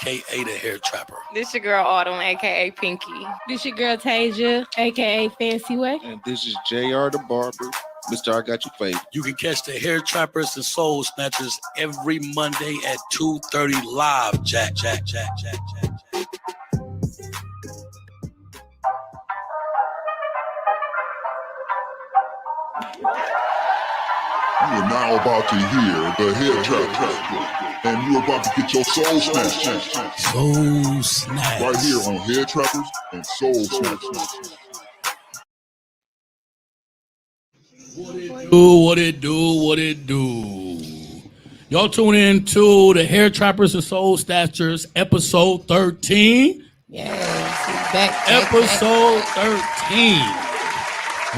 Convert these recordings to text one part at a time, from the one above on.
a.k.a. the Hair Trapper. This your girl Autumn, aka Pinky. This your girl Tasia, aka Fancy Way. And this is JR the Barber. Mr. I Got You Fade. You can catch the Hair Trappers and Soul Snatchers every Monday at 2:30 live. Jack. You are now about to hear the Hair Trapper, and you're about to get your soul snatched. Soul Snatch. Right here on Hair Trappers and Soul Snatchers. What it do? Y'all tune in to the Hair Trappers and Soul Snatchers, episode 13. Yes, back. Episode 13.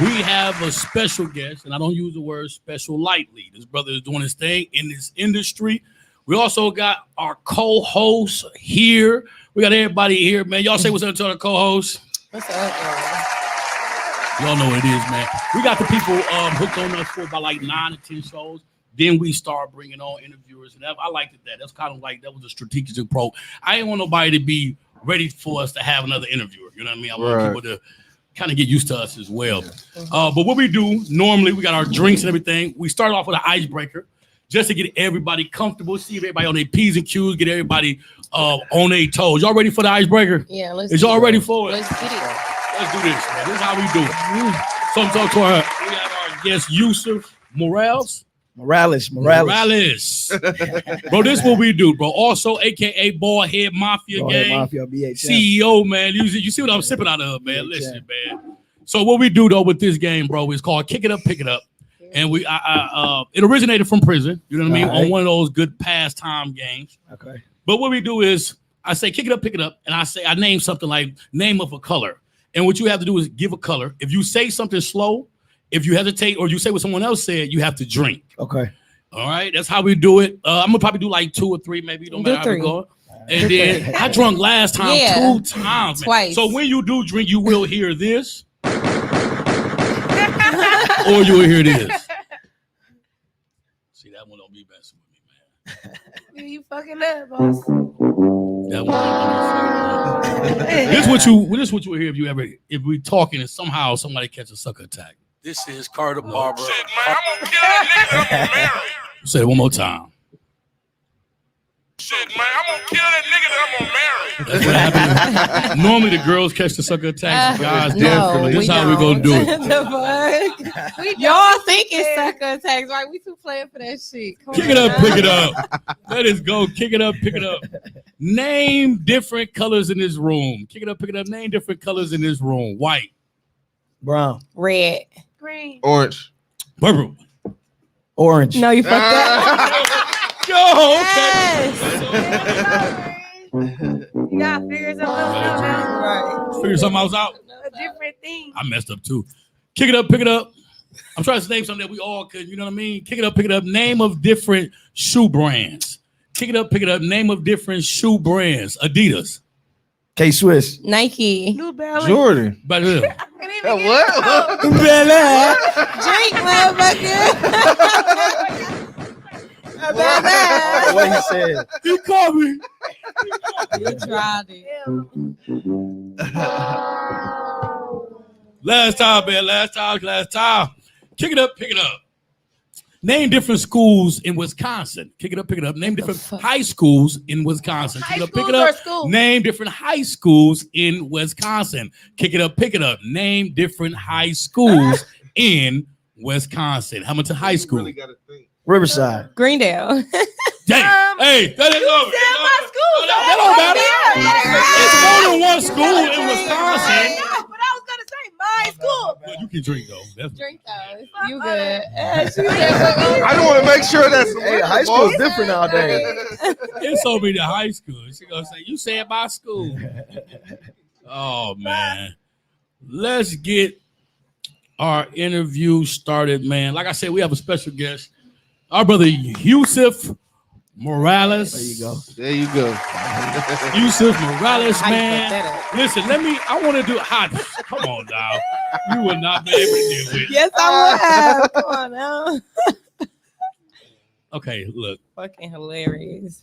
We have a special guest, and I don't use the word special lightly. This brother is doing his thing in this industry. We also got our co-host here. We got everybody here, man. Y'all say what's up to our co-host. What's up, Y'all know what it is, man. We got the people hooked on us for about like 9 or 10 shows. Then we start bringing on interviewers, and I liked that. That's kind of like that was a strategic approach. I didn't want nobody to be ready for us to have another interviewer. You know what I mean? I want people to kind of get used to us as well. But what we do normally, we got our drinks and everything. We start off with an icebreaker just to get everybody comfortable, see everybody on their P's and Q's, get everybody on their toes. Y'all ready for the icebreaker? Yeah, Is y'all ready for it? Let's get it. Let's do this, man. This is how we do it. So I'm talking to we have our guest, Yusuf Morales. Morales. Bro, this is what we do, bro. Also, a.k.a. Bald Head Mafia Gang. Mafia, BHM. CEO, man. You see what I'm sipping out of, man. Listen, man. So what we do, though, with this game, bro, is called Kick It Up, Pick It Up. And it originated from prison, you know what I mean, on one of those good pastime games. Okay. But what we do is I say, kick it up, pick it up. And I name something like name of a color. And what you have to do is give a color. If you say something slow, if you hesitate or you say what someone else said, you have to drink. Okay. All right. That's how we do it. I'm going to probably do like 2 or 3, maybe. Don't matter how we go. And then I drunk last time 2 times. Twice. So when you do drink, you will hear this. Or you will hear this. See, that one don't be messing with me, man. You fucking up, boss. That one. This is what you will hear if we talking and somehow somebody catch a sucker attack. This is Carter Barber. Shit, man, I'm gonna kill that nigga that I'm gonna marry. Say it one more time. Shit, man, I'm gonna kill that nigga that I'm gonna marry. That's what happens. Normally the girls catch the sucker attacks. Guys, No, this is we how we gonna do it. The fuck? Y'all think it's sucker attacks, right? We too playing for that shit. Come Kick on it up, now. pick it up. Let us go. Kick it up, pick it up. Name different colors in this room. Kick it up, pick it up. Name different colors in this room. White. Brown. Red. Green. Orange. Purple. Orange. No, you fucked up. Yo, okay. Yes. You gotta figure something else out. Right. Figure something else out. A different thing. I messed up too. Kick it up, pick it up. I'm trying to name something that we all could, you know what I mean? Kick it up, pick it up. Name of different shoe brands. Kick it up, pick it up. Name of different shoe brands. Adidas. K-Swiss. Nike. New Balance. Jordan. But What? Drink, motherfucker. What he said. he called me. You tried it. Last time, man. Last time. Kick it up, pick it up. Name different schools in Wisconsin. Kick it up, pick it up. Name different high schools in Wisconsin. Kick it up, pick it up. Name different high schools in Wisconsin. Kick it up, pick it up. Name different high schools in Wisconsin. How much a high school? Really gotta think. Riverside. Greendale. Dang. Hey, that is over. My school. That don't matter. It's more than one school in Wisconsin. Yeah, but I was gonna say my school. Well, you can drink though. That's Drink those. You good. I just want to make sure that's Hey, high school is different nowadays. it's over to high school. She gonna say, you said my school. Oh man. Let's get our interview started, man. Like I said, we have a special guest. Our brother Yusuf Morales. There you go. There you go. Yusuf Morales, man. Listen, I want to do hot. Come on now. You will not be able to do it. Yes, I will have. Come on now. Okay, look. Fucking hilarious.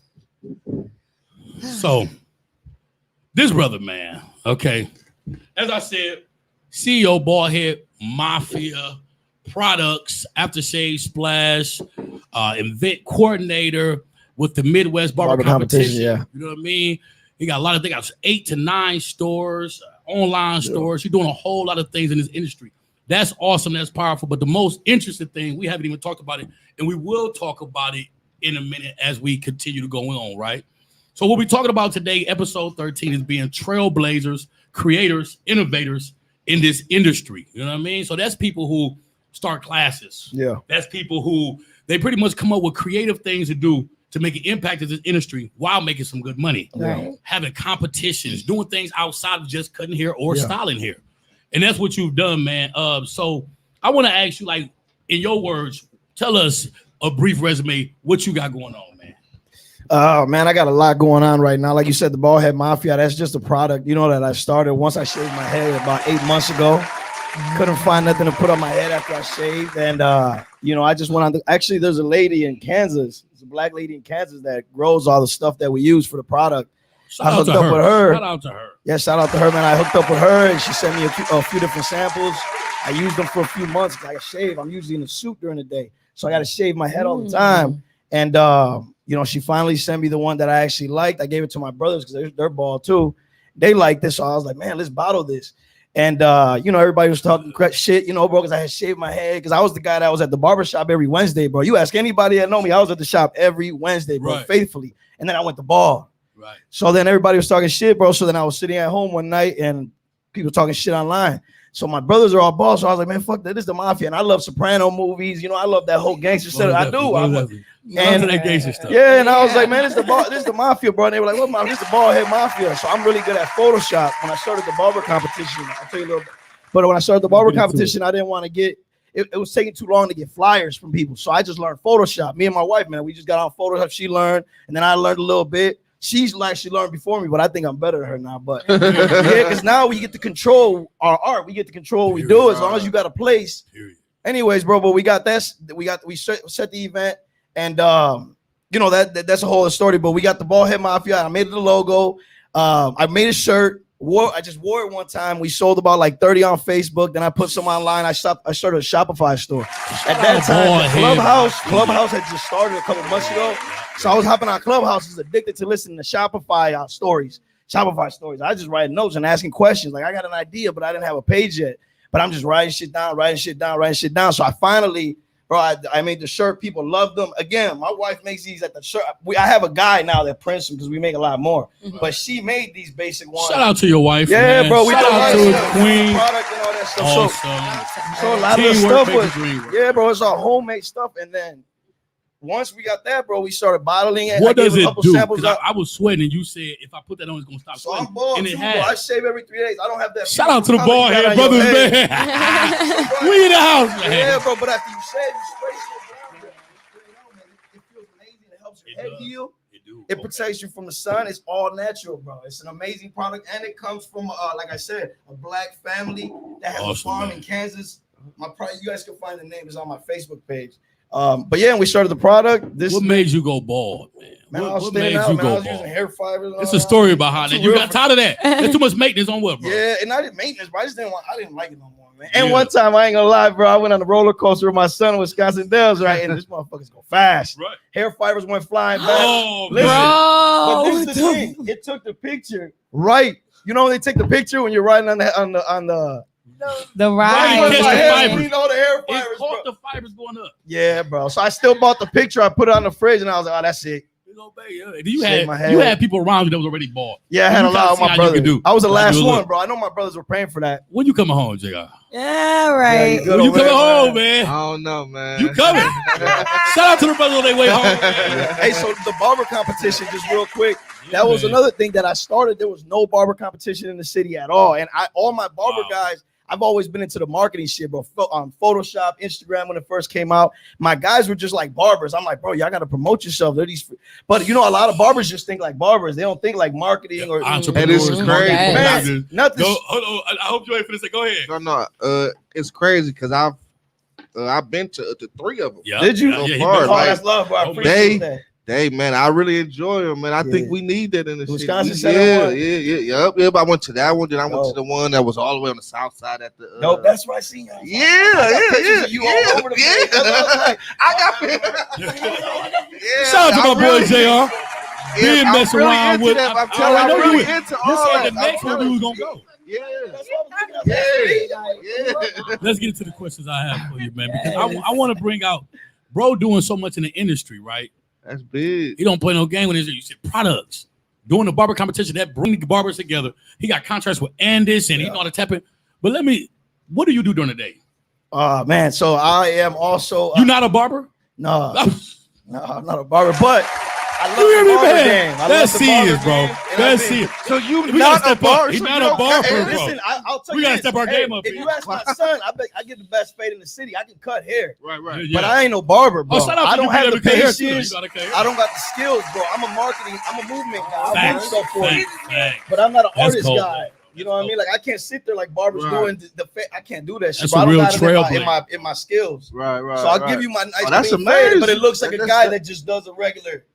So, this brother, man, okay, as I said, CEO, Ballhead, Mafia, Products, Aftershave Splash, event coordinator with the Midwest Barber Competition. Yeah. You know what I mean? He got a lot of things, 8 to 9 stores, online stores. He's doing a whole lot of things in this industry. That's awesome. That's powerful. But the most interesting thing, we haven't even talked about it, and we will talk about it in a minute as we continue to go on, right? So what we're talking about today, episode 13, is being trailblazers, creators, innovators in this industry. You know what I mean? So that's people who start classes. Yeah. That's people who, they pretty much come up with creative things to do to make an impact in this industry while making some good money. Right. Having competitions, doing things outside of just cutting hair or styling hair. And that's what you've done, man. So I want to ask you, like, in your words, tell us a brief resume, what you got going on, man. Man, I got a lot going on right now. Like you said, the Ballhead Mafia, that's just a product, that I started once I shaved my head about 8 months ago. Couldn't find nothing to put on my head after I shaved. And, I just went on. Actually, there's a lady in Kansas. There's a black lady in Kansas that grows all the stuff that we use for the product. Shout out to her. Shout out to her. Yeah, shout out to her, man. I hooked up with her, and she sent me a few different samples. I used them for a few months. Like I shave, I'm usually in a suit during the day, so I got to shave my head all the time. And she finally sent me the one that I actually liked. I gave it to my brothers because they're bald too. They liked this, so I was like, man, let's bottle this. And everybody was talking shit, bro, because I had shaved my head. Because I was the guy that was at the barbershop every Wednesday, bro. You ask anybody that know me, I was at the shop every Wednesday, bro, faithfully. And then I went to bald. Right. So then everybody was talking shit, bro. So then I was sitting at home one night and people talking shit online. So my brothers are all bald. So I was like, man, fuck that. This is the mafia. And I love Soprano movies. I love that whole gangster stuff. I do. And that gangster stuff. Yeah, and I was like, man, this is the mafia, bro. And they were like, what mafia? This is the Ballhead Mafia. So I'm really good at Photoshop. When I started the barber competition, I'll tell you a little bit. But when I started the barber competition, I didn't want to get it was taking too long to get flyers from people. So I just learned Photoshop. Me and my wife, man, we just got on Photoshop. She learned, and then I learned a little bit. She learned before me, but I think I'm better than her now. But yeah, because now we get to control our art. We get to control what we do as long as you got a place. Anyways, bro, but we got that. We set the event, and that's a whole story. But we got the Ballhead Mafia. I made the logo. I made a shirt. I just wore it one time. We sold about like 30 on Facebook. Then I put some online. I started a Shopify store. At that time, Clubhouse had just started a couple months ago. So I was hopping on Clubhouse, was addicted to listening to Shopify stories. I just write notes and asking questions. Like I got an idea, but I didn't have a page yet. But I'm just writing shit down. So I finally, bro, I made the shirt. People love them. Again, my wife makes these at the shirt. I have a guy now that prints them because we make a lot more. Mm-hmm. But she made these basic ones. Shout out to your wife. Yeah, man. Bro. We shout out to the queen. Product and all that stuff. Awesome. So a lot of the stuff was, bro, it's all homemade stuff. And then once we got that, bro, we started bottling it. What does it do? I was sweating. You said if I put that on, it's gonna stop so sweating. I'm bald too, bro. I shave every 3 days. I don't have that. Shout out to the Ballhead brothers, man. We in the house, man. Yeah, bro. But after you shave, you spray shit, it feels amazing. It helps your head heal. It protects you from the sun. It's all natural, bro. It's an amazing product, and it comes from, like I said, a black family that has a farm in Kansas. You guys can find the name. It's on my Facebook page. But yeah, and we started the product. What made you go bald, man? What made you go bald? Using hair fibers. It's a story behind it. You got tired of that. There's too much maintenance on what, bro? Yeah, and I didn't maintenance, bro. I didn't like it no more, man. And one time, I ain't gonna lie, bro. I went on a roller coaster with my son in Wisconsin Dells, right? And this motherfuckers go fast. Right. Hair fibers went flying back. Oh, bro. But this is the thing. It took the picture right. You know when they take the picture when you're riding on the ride. The hair fibers. It caught the fibers going up. Yeah, bro. So I still bought the picture. I put it on the fridge, and I was like, "Oh, that's it." You had people around you that was already bald. Yeah, I had a lot of my brothers. I was the last one, bro. I know my brothers were praying for that. When you coming home, Jigga? Yeah, right. When you coming home, man? I don't know, man. You coming? Shout out to the brothers on their way home. Hey, so the barber competition, just real quick. That was another thing that I started. There was no barber competition in the city at all. And all my barber guys, I've always been into the marketing shit, bro. Photoshop, Instagram when it first came out. My guys were just like barbers. I'm like, bro, y'all got to promote yourself. But a lot of barbers just think like barbers. They don't think like marketing or entrepreneurs. This is crazy. Man, nothing. Hold on. I hope you ain't finna say. Go ahead. No. It's crazy because I've been to 3 of them. Yeah. Did you? So far, that's love, bro. I appreciate that. Hey man, I really enjoy them, man. I Yeah. think we need that in the Wisconsin city. Center one? Yep. I went to that one, then I went Dope. to the one that was all the way on the south side at the. Nope, that's what I seen. You all over the place. That's what I was like. Shout out to my boy JR. Been messing around with. I'm telling I you, know I'm you really was- into You all said that. the next one we was gonna go. Yeah. That's what I was looking at. Let's get into the questions I have for you, man. Because I want to bring out, bro, doing so much in the industry, right? That's big. He don't play no game with his. You said products, doing the barber competition that bring the barbers together. He got contracts with Andis and he know how to tap it. But what do you do during the day? Man, so I am also. You not a barber? No, I'm not a barber, but I love You hear the me, barber man? game. I That's love the barber serious, bro. game, and That's I've been- serious. So you We gotta not a step up. barber? He's so not you a barber, Hey, bro. listen, I'll tell We you gotta this. step our game up If here. you ask my son, I get the best fade in the city. I can cut hair, Right, right. Yeah. but I ain't no barber, bro. Oh, shout out I to don't you, have man, the because hair too. patience. You gotta cut hair. I don't got the skills, bro. I'm a movement guy. I'm Facts, go for it. facts. But I'm not an That's artist cold, guy. man. You know what I mean? Like I can't sit there like barbers Right. doing I can't do that shit. That's Bro. a I don't real got it trailblazer. in my skills. Right, right. So I'll right. give you my nice that's clean fade, but amazing. it looks like a That's guy dope. that just does a regular.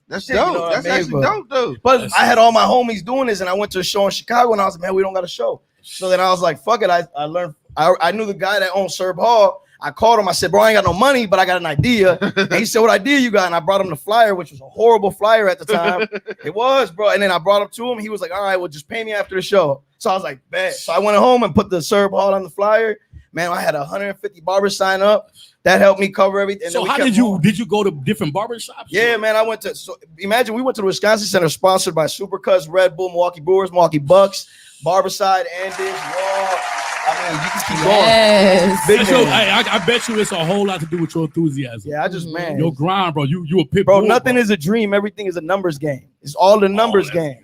That's shit, you know dope. what I That's mean, actually bro? dope, though. But That's- I had all my homies doing this, and I went to a show in Chicago, and I was like, man, we don't got a show. So then I was like, fuck it. I learned. I knew the guy that owned Serb Hall. I called him. I said, bro, I ain't got no money, but I got an idea. And he said, what idea you got? And I brought him the flyer, which was a horrible flyer at the time. It was, bro. And then I brought him to him. He was like, all right, well, just pay me after the show. So I was like, bet. So I went home and put the Serb Hall on the flyer. Man, I had 150 barbers sign up. That helped me cover everything. So how did you go to different barber shops? Yeah, man, I went to. So imagine we went to the Wisconsin Center, sponsored by Supercuts, Red Bull, Milwaukee Brewers, Milwaukee Bucks, Barberside, Andis, Raw. I mean, you can keep going. Yes. Big So names. I bet you it's a whole lot to do with your enthusiasm. Yeah, I just man, Your grind, bro. You a pit bro. bull, Nothing is a dream. Everything is a numbers game. It's all the numbers that's game.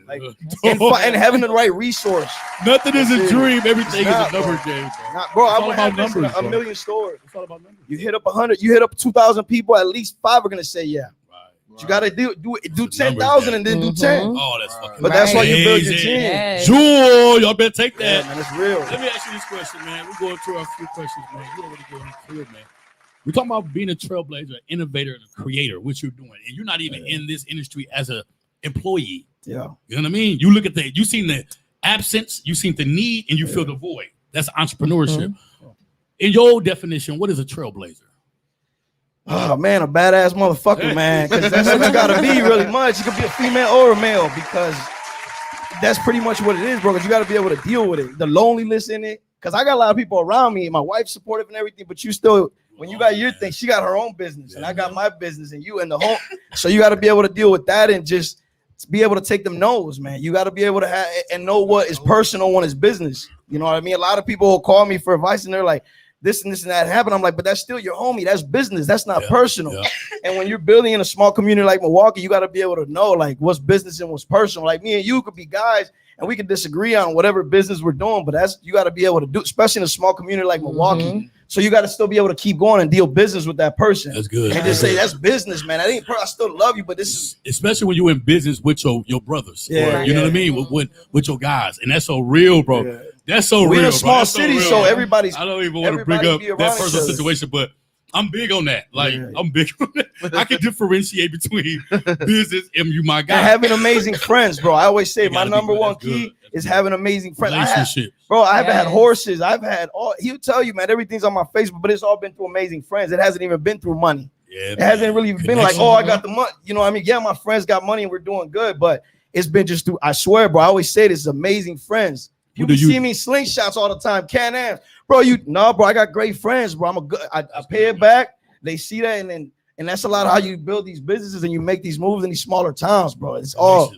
good. Like and having the right resource. Nothing is a That's it. dream. Everything It's not, is a number bro. game, bro. Not, bro, It's I all would about have this in numbers, a bro. million stores. It's all about numbers. You hit up 100. You hit up 2,000 people. At least 5 are gonna say yeah. Right. You gotta do It's a 10,000 numbers and then do game. 10. Oh, that's fucking. But that's why you build your Amazing. team. Yes. Jewel, y'all better take that. Yeah, man, it's real. Let me ask you this question, man. We're going through a few questions, man. You already going through it, man. We're talking about being a trailblazer, an innovator, and a creator, which you're doing. And you're not even in this industry as an employee. Yeah. You know what I mean? You look at you seen the absence, you seen the need, and you feel the void. That's entrepreneurship. In your definition, what is a trailblazer? Oh man, a badass motherfucker, man. Because that's what you gotta be really much. You could be a female or a male because that's pretty much what it is, bro. Because you gotta be able to deal with it. The loneliness in it. Because I got a lot of people around me. My wife's supportive and everything, but you still, when you got your thing, she got her own business, and I got my business, and you and the home. So you gotta be able to deal with that and just be able to take them no's, man. You got to be able to have and know what is personal, what is business. You know what I mean? A lot of people will call me for advice and they're like, this and this and that happened. I'm like, but that's still your homie. That's business. That's not personal. Yeah. And when you're building in a small community like Milwaukee, you got to be able to know like what's business and what's personal. Like me and you could be guys and we can disagree on whatever business we're doing, but that's you got to be able to do, especially in a small community like Milwaukee. So you got to still be able to keep going and deal business with that person. That's good. And just say that's business, man. I still love you, but this is especially when you're in business with your brothers. Yeah, Or, you know what I mean? With your guys. And that's so real, bro. Yeah. That's so we're real. in a bro. small That's city, real, so bro. everybody's I don't even want to bring everybody up be that around each personal other. situation, but I'm big on that. Like Yeah. I'm big on that. I can differentiate between business and you, my guy. and having amazing friends, bro. I always say You my gotta be number good. one That's key good. That's is good. having amazing friends. I have, Relationship. bro, I've had Yes. horses. I've had all. He'll tell you, man. Everything's on my Facebook, but it's all been through amazing friends. It hasn't even been through money. Yeah, It hasn't really been like, Connection. oh, I got the money. You know what I mean? Yeah, my friends got money and we're doing good, but it's been just through. I swear, bro. I always say this: amazing friends. Who You do you- see me slingshots all the time. Can-Ams. Bro, bro. I got great friends, bro. I pay it back. They see that, and that's a lot of how you build these businesses and you make these moves in these smaller towns, bro. It's all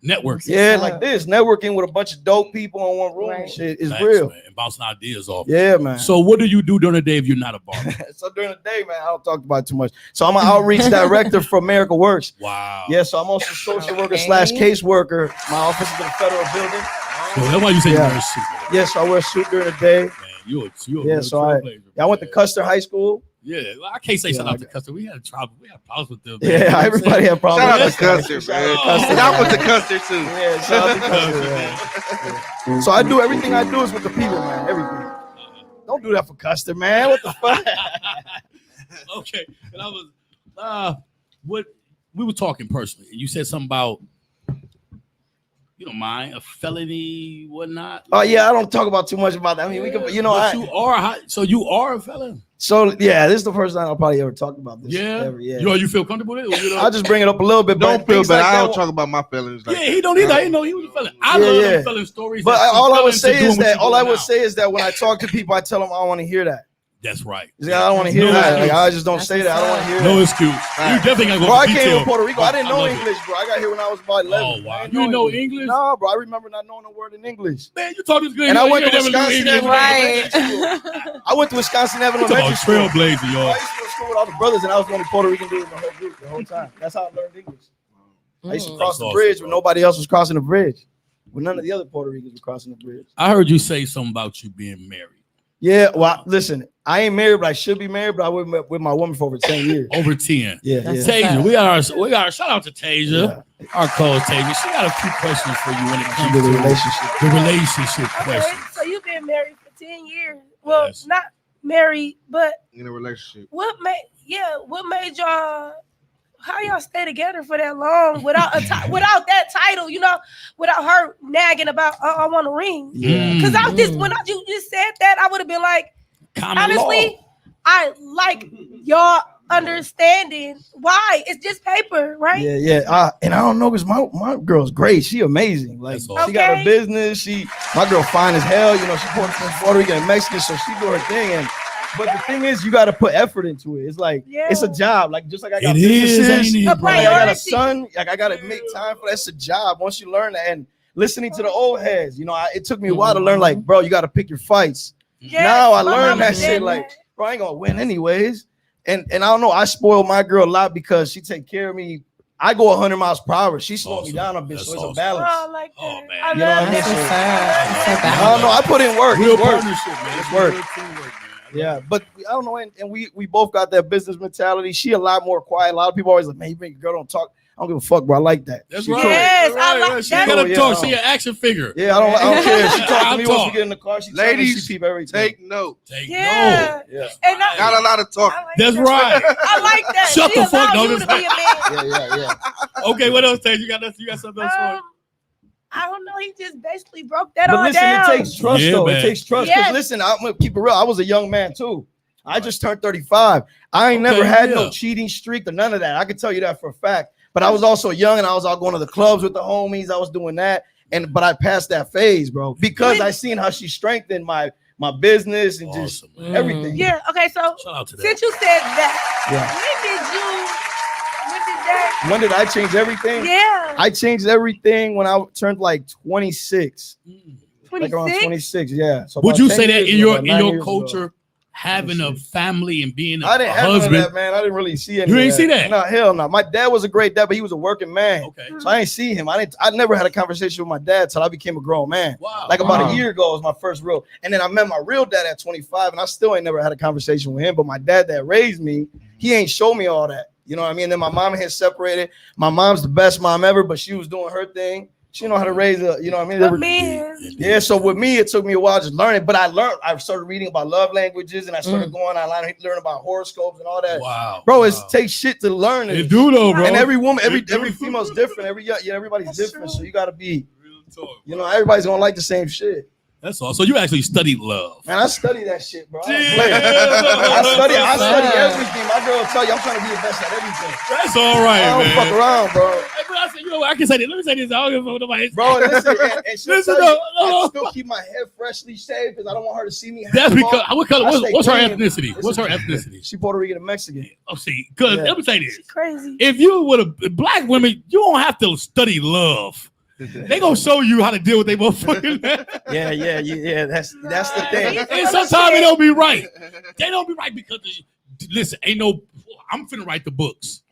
networking. yeah, like this networking with a bunch of dope people in one room. And Right. shit is Facts, real. man, and bouncing ideas off. Yeah, man. So what do you do during the day if you're not a barber? So during the day, man, I don't talk about it too much. So I'm an outreach director for America Works. Wow. Yeah, so I'm also social worker Okay. / caseworker. My office is in the federal building. So that's why you say Yeah. you wear a suit. Man. Yeah, so I wear a suit during the day. Man, you're a Yeah, real so I trailblazer, went to man. Custer High School. Yeah, well, I can't say shout Yeah, out to Custer. We had problems with them. man. Yeah, everybody had problems. Shout out with to Custer, Shout out to man. Custer. And I went to Custer too. Yeah, shout out to Custer, yeah. So I do everything I do is with the people, man. Everything. Don't do that for Custer, man. What the fuck? Okay, and I was what we were talking personally, and you said something about, you don't mind, a felony, whatnot. Oh yeah, I don't talk about too much about that. I mean, we can, you know, so you are a felon. So yeah, this is the first time I'll probably ever talk about this. Yeah, ever, yeah. You feel comfortable with it? You know? I'll just bring it up a little bit. Don't but feel things bad. like I that don't talk about my feelings. Like Yeah, he don't either. I didn't know he was a felon. I Yeah, love yeah. them felon stories. But that some all I would felons are say doing is what that you all I doing would now. say is that when I talk to people, I tell them I don't want to hear that. That's right. Yeah, I don't want to hear No that. Like, excuse. I just don't say that. I don't want to hear No that. excuse. You definitely got to go Bro, I into came detail. to Puerto Rico. I didn't know love it. English, bro. I got here when I was about 11. Oh, wow. I didn't You know English? No, bro. I remember not knowing a word in English. Man, you talk this good. And I you went to never knew Wisconsin. English. Right. I went to Wisconsin Avenue You talking Elementary about School. trailblazer, y'all. I used to go to school with all the brothers, and I was the only Puerto Rican dude in the whole group the whole time. That's how I learned English. I used to cross That's the awesome, bridge bro. when nobody else was crossing the bridge. When none of the other Puerto Ricans were crossing the bridge. I heard you say something about you being married. Yeah, well, listen, I ain't married, but I should be married. But I was with my woman for over 10 years. Over 10. Yeah, That's yeah. Tasia, we got our shout out to Tasia, our co-host Tasia. She got a few questions for you when it She comes did to a relationship. the relationship Okay, question. so you've been married for 10 years. Well, Yes. not married, but in a relationship. what made y'all, how y'all stay together for that long without without that title, you know, without her nagging about, oh, I want a ring? Yeah. Because I was just, when you just said that, I would have been like, Common honestly, law. I like y'all understanding why. It's just paper, right? Yeah, yeah. And I don't know because my girl's great. She amazing. Like That's awesome. she got her Okay. business. My girl fine as hell. You know, she Puerto Rican and Mexican, so she do her thing. But the thing is, you got to put effort into it. It's like it's a job. Like just like I got It is, businesses, ain't it, A bro? like, I got a priority. son. Like I got to make time for that. It's a job. Once you learn that, and listening to the old heads, you know, it took me a while to learn. Like, bro, you got to pick your fights. Yes, Now I my learned mama that said shit. Like, bro, I ain't gonna win anyways. And I don't know. I spoil my girl a lot because she take care of me. I go 100 miles per hour. She slowed me Awesome. down a bit, That's so it's awesome. a balance. Oh, like that. Oh, man. I You know what I love mean? That's what's that. up. That's I don't know. I put in work. Real It's work. partnership, man. It's work. Real teamwork, man. Yeah, but I don't know. And we both got that business mentality. She a lot more quiet. A lot of people always like, man, you make your girl don't talk. I don't give a fuck, bro. I like that. That's She right. cool. Yes, That's I right. like She that. gotta Oh, yeah, talk. no. She an action figure. Yeah, I don't care. She talk to I'll me once talk. we get in the car. She tell me Ladies, she peep everything. Take note. Take Yeah. no. Yeah. And Got a lot of talk. I like That's that. right. I like that. Shut She the fuck allowed up. you to be a man. Yeah. Okay, what else, Tasia? You got something else for us? I don't know. He just basically broke that But all listen, down. it takes trust, Yeah, though. man. It takes trust. Yes. Because listen, I'm gonna keep it real. I was a young man too. I just turned 35. I ain't Okay, never had yeah. no cheating streak or none of that. I can tell you that for a fact. But I was also young and I was out going to the clubs with the homies. I was doing that. But I passed that phase, bro, because I seen how she strengthened my business and just Awesome, man. everything. Yeah. Okay. So Shout out to that. since you said that, Yeah. when did that? When did I change everything? Yeah. I changed everything when I turned like 26. Mm. Like around 26. 26, yeah. So Would about you 10 say that years in ago, your about 9 years ago. culture, having a family and being a I didn't have none of husband? that, man. I didn't really see any. You of ain't see that? No, hell no. My dad was a great dad, but he was a working man. Okay. So I ain't see him. I never had a conversation with my dad till I became a grown man. Wow. Like about Wow. a year ago was my first real. And then I met my real dad at 25, and I still ain't never had a conversation with him. But my dad that raised me, he ain't show me all that. You know what I mean? And then my mom had separated. My mom's the best mom ever, but she was doing her thing. She know how to raise a, you know what I mean? But man, Yeah, so with me, it took me a while just learning, but I started reading about love languages and I started going online and learning about horoscopes and all that. Wow. Bro, it takes shit to learn It it. do though, bro. And every woman, It do. every female's different. Everybody's That's different. true. So you gotta be, Real talk, you bro. know, everybody's gonna like the same shit. That's all. So you actually studied love. Man, I study that shit, bro. I don't Yeah. play. I study everything. My girl will tell you I'm trying to be the best at everything. That's all right, I don't man. fuck around, bro. Hey, but I said, you know what? I can say this. Let me say this. I don't give a fuck what nobody says. Bro, listen, and she'll Listen, tell you, no. I still keep my head freshly shaved because I don't want her to see me. That's half because off. what color? I stay What's her clean. ethnicity? What's her ethnicity? She Puerto Rican and Mexican. Oh, see, because Yeah. let me say this: crazy. if you with a black women, you don't have to study love. They gonna show you how to deal with their motherfucking. Yeah. That's the thing. And sometimes they don't be right. They don't be right because listen, ain't no. I'm finna write the books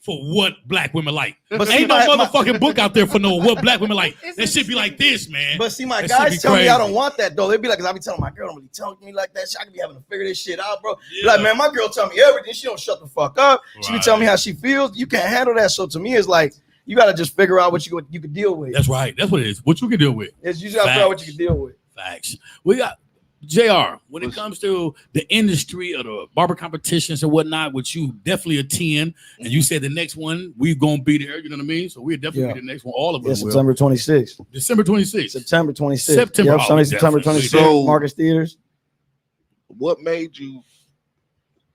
for what black women like. But see, Ain't no my- motherfucking book out there for no what black women like. That shit be like this, man. But see, my That shit be guys tell me I crazy. don't want that though. They be like, 'cause I be telling my girl, don't really talk to me like that. Shit, I could be having to figure this shit out, bro. Be Yeah. like, man, my girl tell me everything. She don't shut the fuck up. She be Right. telling me how she feels. You can't handle that. So to me, it's like you gotta just figure out what you can deal with. That's right. That's what it is. What you can deal with. You just gotta figure out what you can deal with. Facts. We got JR, when it comes to the industry or the barber competitions and whatnot, which you definitely attend, and you said the next one we're gonna be there, you know what I mean? So we'll definitely be the next one. All of us will. September 26th. December 26th. September 26th. September. Yep, Sunday, September 26th. So- Marcus Theaters. What made you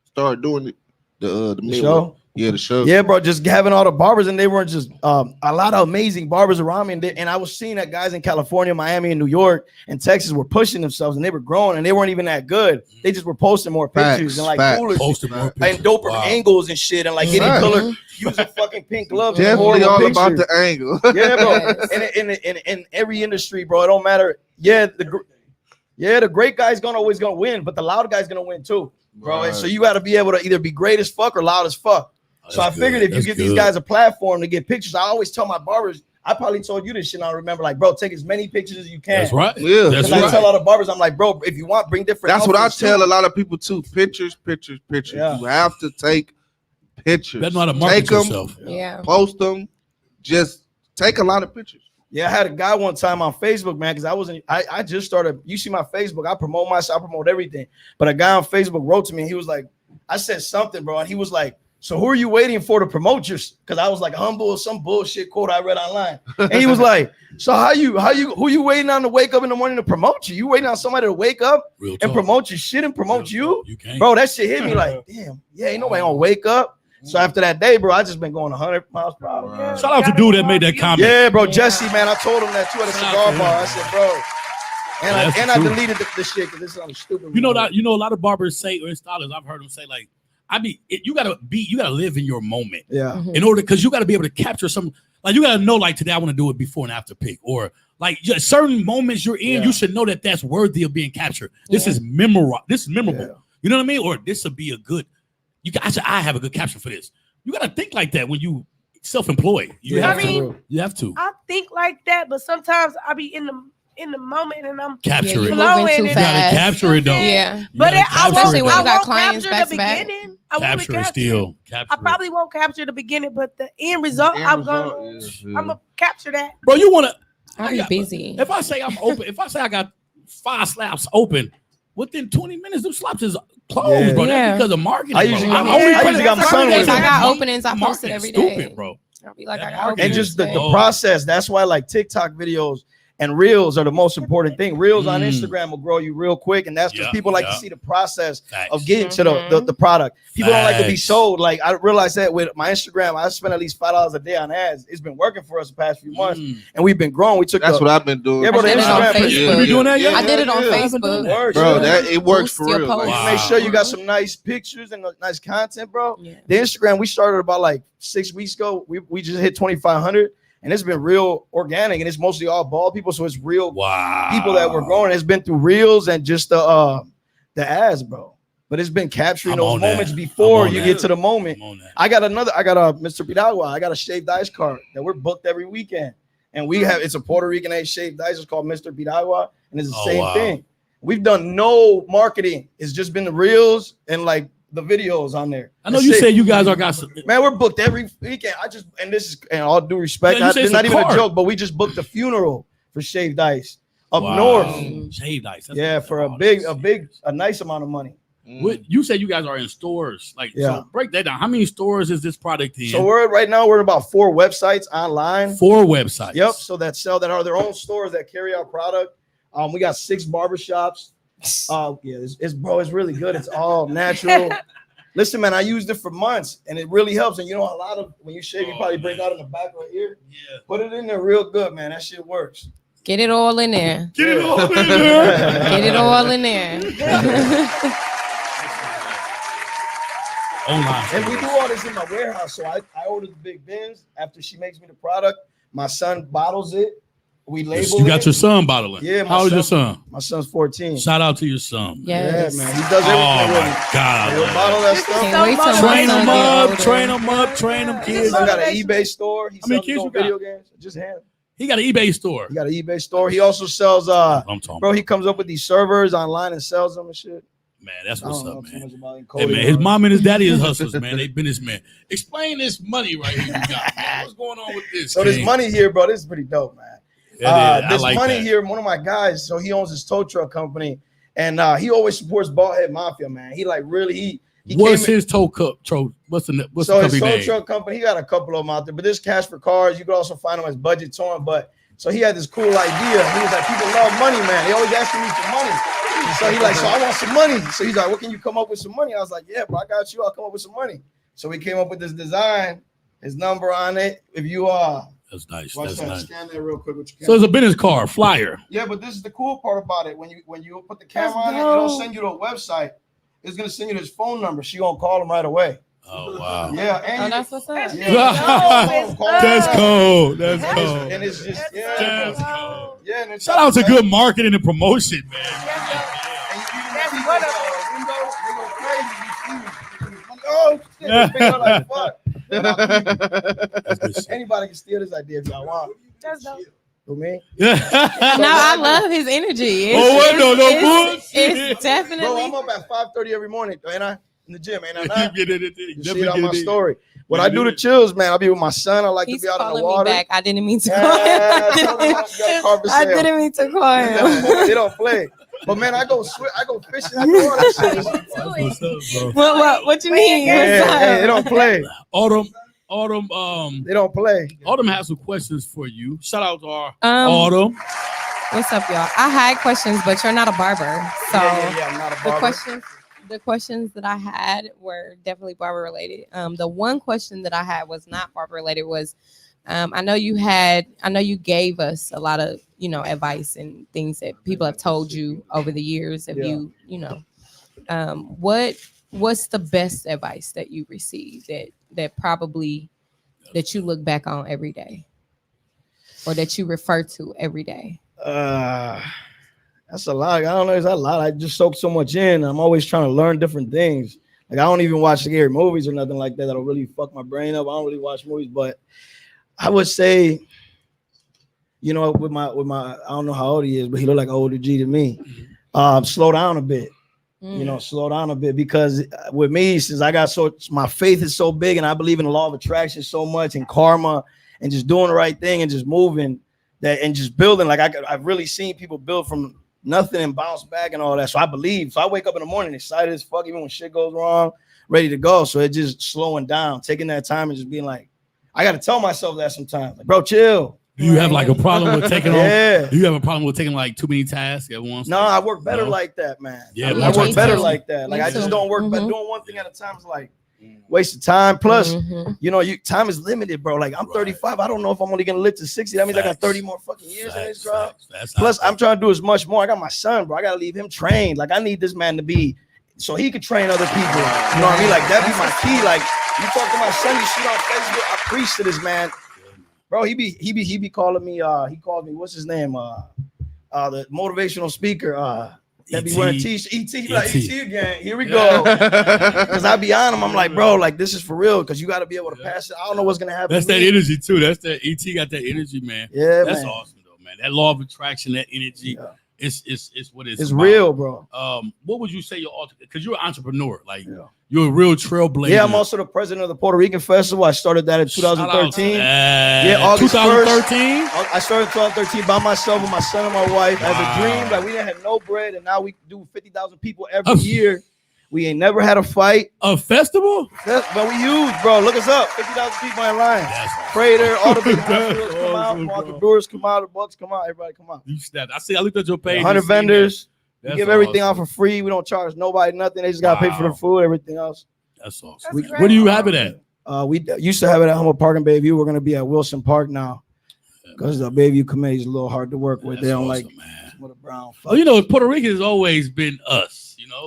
start doing it? The The show. Yeah, the show. Yeah, bro, just having all the barbers, and they weren't just a lot of amazing barbers around me, and I was seeing that guys in California, Miami, and New York, and Texas were pushing themselves, and they were growing, and they weren't even that good. They just were posting more pictures and like cooler Posted more pictures. and doper Wow. angles and shit, and like getting Right. color, using fucking pink gloves. and Definitely horrible all about pictures. the angle. Yeah, bro. Yes. In every industry, bro, it don't matter. Yeah, the great guy's always gonna win, but the loud guy's gonna win too, bro. And so you got to be able to either be great as fuck or loud as fuck. So I figured if you give these guys a platform to get pictures, I always tell my barbers. I probably told you this shit. I don't remember, like, bro, take as many pictures as you can. That's right. Yeah. That's Because I tell right. all the barbers, I'm like, bro, if you want, bring different. That's what I outfits, tell too. a lot of people too. Pictures. Yeah. You have to take pictures. Better know how to market Take them, yourself. Yeah. post them. Just take a lot of pictures. Yeah, I had a guy one time on Facebook, man, because I just started. You see my Facebook, I promote myself, I promote everything. But a guy on Facebook wrote to me, and he was like, I said something, bro, and he was like, so who are you waiting for to promote yours? Because I was like humble or some bullshit quote I read online. And he was like, so who you waiting on to wake up in the morning to promote you? You waiting on somebody to wake up Real and talk. promote your shit and promote Real you? talk. You can't. Bro, that shit hit me like, damn, yeah, ain't nobody gonna wake up. So after that day, bro, I just been going 100 miles per hour. Yeah, Shout out to dude that made that comment. Yeah, bro, Jesse, man, I told him that too at a Shout out cigar to bar. him. I said, bro, That's and the I truth. deleted the shit because this is stupid. You know that a lot of barbers say or stylers, I've heard them say like, you gotta live in your moment Yeah. in order because you gotta be able to capture some. Like you gotta know like today I want to do it before and after pick or like just certain moments you're in. Yeah. You should know that that's worthy of being captured. This is memorable. This is memorable. Yeah. You know what I mean? Or this would be a good. I have a good caption for this. You gotta think like that when you self-employed. You Yeah, have I to. mean, You have to I think like that, but sometimes I be in the moment and I'm capture Yeah, it. you You flowing moving too and- gotta fast. capture it though. Yeah. You But gotta I capture Especially it, when though. you got won't clients capture the back to back. beginning. I won't Capture it capture. still. Capture I it. probably won't capture the beginning, but the end result, End I'm result gonna is, I'm gonna capture that. Bro, you wanna I'll I be got- busy. If I say I'm open, if I say I got 5 slaps open, within 20 minutes, them slaps is closed, Yeah. bro. Yeah. That's because of marketing. I bro. usually I'm got- only I putting- usually got my Some son days with I it. got openings, I post it Marketing every stupid, day. bro. I'll be like, I That got marketing And openings just the today. process. That's why like TikTok videos and reels are the most important thing. Reels on Mm. Instagram will grow you real quick, and that's because Yeah, people like yeah. to see the process Facts. of getting to the product. People don't like to be Facts. sold. Like I realized that with my Instagram, I spend at least $5 a day on ads. It's been working for us the past few months, Mm. and we've been growing. We took That's the, what I've been doing. Yeah, bro, the I did it on Instagram. Facebook. You doing that yet? I did it on yeah. Facebook. Works, Bro, yeah. that it works Boost for your real. post. Wow. Make sure you got some nice pictures and nice content, bro. Yeah. The Instagram we started about like 6 weeks ago. We just hit 2,500, and it's been real organic, and it's mostly all bald people, so it's real Wow. people that were growing. It's been through reels and just the ads, bro. But it's been capturing I'm those on that. moments before I'm on you that. get to the moment. I'm on that. I got a Mr. Pidagua. I got a shaved ice card that we're booked every weekend, and it's a Puerto Rican age shaved ice. It's called Mr. Pidagua, and it's the Oh, same wow. thing. We've done no marketing. It's just been the reels and like the videos on there. I know That's you it. said you guys are got some. Man, we're booked every weekend. And all due respect, Yeah, you said it's it's not a even card. a joke, but we just booked a funeral for shaved ice up Wow. north. Shaved ice. That's Yeah, what- for a nice amount of money. What, you said you guys are in stores. Like, Yeah. so break that down. How many stores is this product in? So right now we're at about 4 websites online. 4 websites. Yep. So that are their own stores that carry our product. We got 6 barbershops. Yeah, it's really good. It's all natural. Listen, man, I used it for months and it really helps. And you know, a lot of when you shave, you probably break out in the back right here. Yeah. Put it in there real good, man. That shit works. Get it all in there. Get it all in there. Get it all in there. Online. And we do all this in my warehouse. So I order the big bins. After she makes me the product, my son bottles it. We label You got it. your son bottling. Yeah, my How old is your son- son? My son's 14. Shout out to your son. Yes. Yeah, man. He does Oh everything with me. my God. I He'll love bottle it. that This is stuff. Can't wait till my Train son them get up, older. train them up, train them My kids. son got an Motivation. eBay store. He How many sells kids his you own got? video games. Just him. He got an eBay store. He got an eBay store. He also sells I'm talking. bro, he comes up with these servers online and sells them and shit. Man, that's I what's don't know up, too man. much about him. Hey, Cody, man, his bro. mom and his daddy is hustlers, man. They businessmen. Explain this money right here you got, man. What's going on with this? So this King? money here, bro, this is pretty dope, man. It is. I This like money that. here, one of my guys, so he owns his tow truck company, And he always supports Baldhead Mafia, man. He like really he What's came his tow cup? What's the so his company tow name? truck company, he got a couple of them out there, but this Cash for Cars, you could also find him as Budget Towing. But so he had this cool idea. He was like, people love money, man. They always asking me for money. So he like, so I want some money. So he's like, what can you come up with some money? I was like, yeah, bro, I got you. I'll come up with some money. So we came up with this design, his number on it. If you That's nice. watch That's that, nice. scan that real quick. So it's a business card, flyer. Yeah, but this is the cool part about it. When you put the camera on it, it don't send you to a website. It's gonna send you his phone number. She gonna call him right away. Oh wow. Yeah, and that's what's up. That's cold. That's cold. And it's just That's yeah, cold. yeah. And it's Shout out to good marketing and promotion, man. That's one of them. Oh, shit, they feel like fuck. That's good shit. Anybody can steal this idea if y'all want. That's dope. For me, No, I love his energy. No bullshit. It's definitely. bro, I'm up at 5:30 every morning, ain't I? In the gym, ain't I? Not? You You see it on my story. When I do the chills, man, I'll be with my son. I like He's to be out in the calling water. me back. I didn't mean to call Yeah, him. tell me how you got a car for I sale. didn't mean to call him. They don't play. But man, I go fishing. I do all that shit. What's up, bro? What you mean? Yeah, What's up? hey, they don't play. Autumn, They don't play. Autumn has some questions for you. Shout out to our Um, Autumn. What's up, y'all? I had questions, but you're not a barber, so Yeah, I'm not a barber. the questions that I had were definitely barber related. The one question that I had was not barber related was, I know you gave us a lot of, advice and things that people have told you over the years. If what's the best advice that you received that probably that you look back on every day or that you refer to every day? That's a lot. I don't know. It's a lot. I just soak so much in. I'm always trying to learn different things. Like I don't even watch scary movies or nothing like that. That'll really fuck my brain up. I don't really watch movies, but I would say, with my, I don't know how old he is, but he looked like an older G to me. Slow down a bit. Slow down a bit, because with me, since my faith is so big and I believe in the law of attraction so much and karma and just doing the right thing and just moving that and just building. Like I've really seen people build from nothing and bounce back and all that. So I believe. So I wake up in the morning excited as fuck, even when shit goes wrong, ready to go. So it's just slowing down, taking that time and just being like, I got to tell myself that sometimes. Like, bro, chill. Do you have like a problem with taking Yeah. Do you have a problem with taking like too many tasks at once? No, I work better like that, man. Yeah, I work me better too. like that. Like Me I just too. don't work, but Mhm. doing one thing at a time is like waste of time. Plus, Mhm. time is limited, bro. Like I'm 35. I don't know if I'm only gonna live to 60. That means I got 30 more fucking years in this job. Plus, I'm trying to do as much more. I got my son, bro. I gotta leave him trained. Like I need this man to be so he could train other people. You know what I mean? Like that'd be my key. Like you talk to my son, you see on Facebook, I preach to this man. Bro, he be calling me. He called me. What's his name? The motivational speaker. That be wearing t-shirt. ET. He be like ET again. Here we go. Because I be on him. I'm like, bro, like this is for real. Because you got to be able to pass it. I don't know what's gonna happen. That's that energy too. That's that ET got that energy, man. Yeah, that's man. awesome though, man. That law of attraction, that energy. Yeah. It's what it's It's real, bro. What would you say your ultimate? Because you're an entrepreneur, like Yeah. you're a real trailblazer. Yeah, I'm also the president of the Puerto Rican Festival. I started that in 2013. Yeah, August 2013. I started in 2013 by myself with my son and my wife as a dream. Like we didn't have no bread, and now we do 50,000 people every year. We ain't never had a fight. A festival? But we huge, bro. Look us up. 50,000 people in line. Prater, all the big hospitals come out, Walker Brewers come out, the Bucks come out, everybody come out. You snapped. I see. I looked at your page. 100 vendors. We That's give everything awesome. out for free. We don't charge nobody nothing. They just gotta pay for the food, everything else. That's awesome. That's Where do you have it at? We used to have it at Humboldt Park in Bayview. We're gonna be at Wilson Park now because the Bayview committee is a little hard to work with. They don't awesome, like man. what a brown. Well, Puerto Rican has always been us.